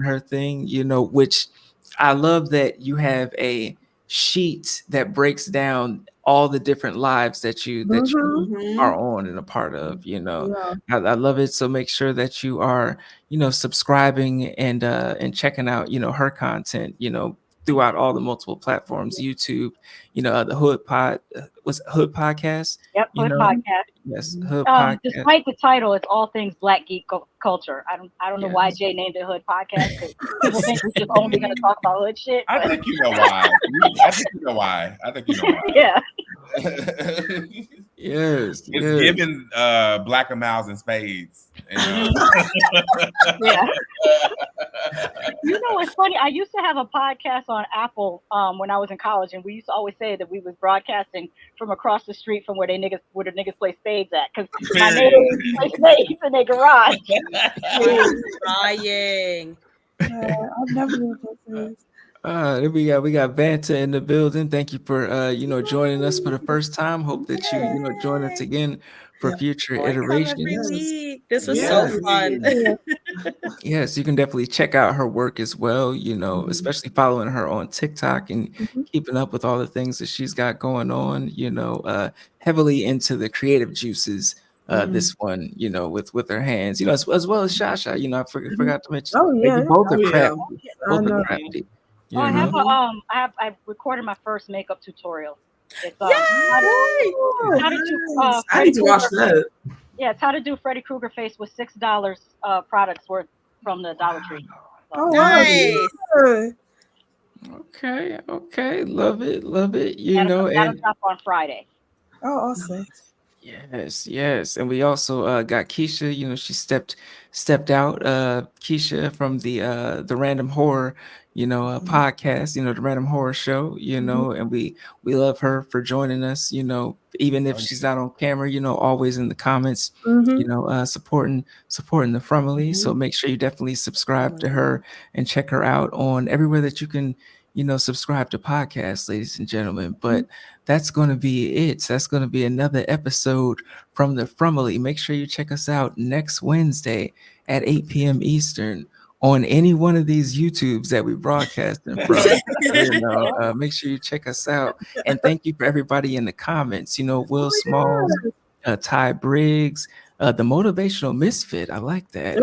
her thing, which I love that you have a sheet that breaks down all the different lives that you are on and a part of. I love it. So make sure that you are, subscribing and checking out, her content, throughout all the multiple platforms, YouTube, the Hood Podcast. Yep, Hood Podcast. Yes, Hood Podcast. Despite the title, it's all things Black geek culture. I don't know why Jay named it Hood Podcast. People think we're just only going to talk about hood shit. I think you know why. Yeah. Yes. It's given Black Miles and Spades. Yeah. What's funny? I used to have a podcast on Apple when I was in college, and we used to always say that we was broadcasting from across the street from where the niggas play spades at, because my neighbors play spades in their garage. Crying. I've never been spades. We got Vanta in the building. Thank you for joining us for the first time. Hope that you join us again for future iterations. This was so fun. Yes, you can definitely check out her work as well, especially following her on TikTok and keeping up with all the things that she's got going on, heavily into the creative juices. This one, with her hands, as well as Shasha, I forgot to mention. Oh yeah, both are crafty. Both are crafty. I recorded my first makeup tutorial. It's how to do I need to watch that. Yeah, it's how to do Freddy Krueger face with $6 products worth from the Dollar Tree. So. Nice. Okay, love it. That'll drop on Friday. Oh, awesome. Yes. And we also got Keisha, she stepped out, Keisha from the Random Horror, podcast, the Random Horror Show, and we love her for joining us, even if she's not on camera, always in the comments, supporting the Frumily. So make sure you definitely subscribe to her and check her out on everywhere that you can, subscribe to podcasts, ladies and gentlemen. But that's going to be it. So that's going to be another episode from the Frumily. Make sure you check us out next Wednesday at 8 p.m. Eastern on any one of these YouTubes that we broadcasting from. Make sure you check us out. And thank you for everybody in the comments. Will Smalls, Ty Briggs, the Motivational Misfit. I like that.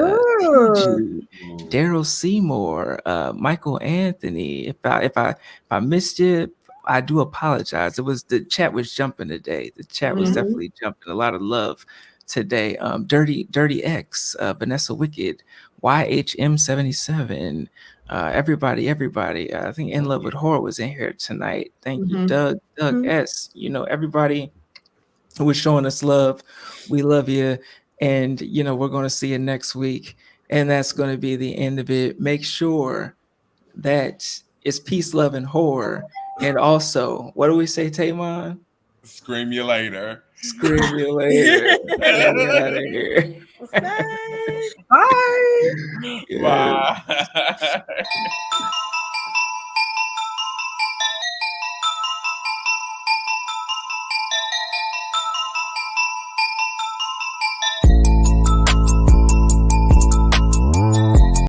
Daryl Seymour, Michael Anthony. If I missed it, I do apologize. The chat was jumping today. The chat was definitely jumping. A lot of love today. Dirty X, Vanessa Wicked, YHM77. Everybody. I think In Love with Horror was in here tonight. Thank you, Doug S. Everybody who was showing us love. We love you. And, we're going to see you next week. And that's going to be the end of it. Make sure that it's peace, love, and horror. And also, what do we say, Taymon? Scream you later. Scream you later. Get out of here. Bye. Bye.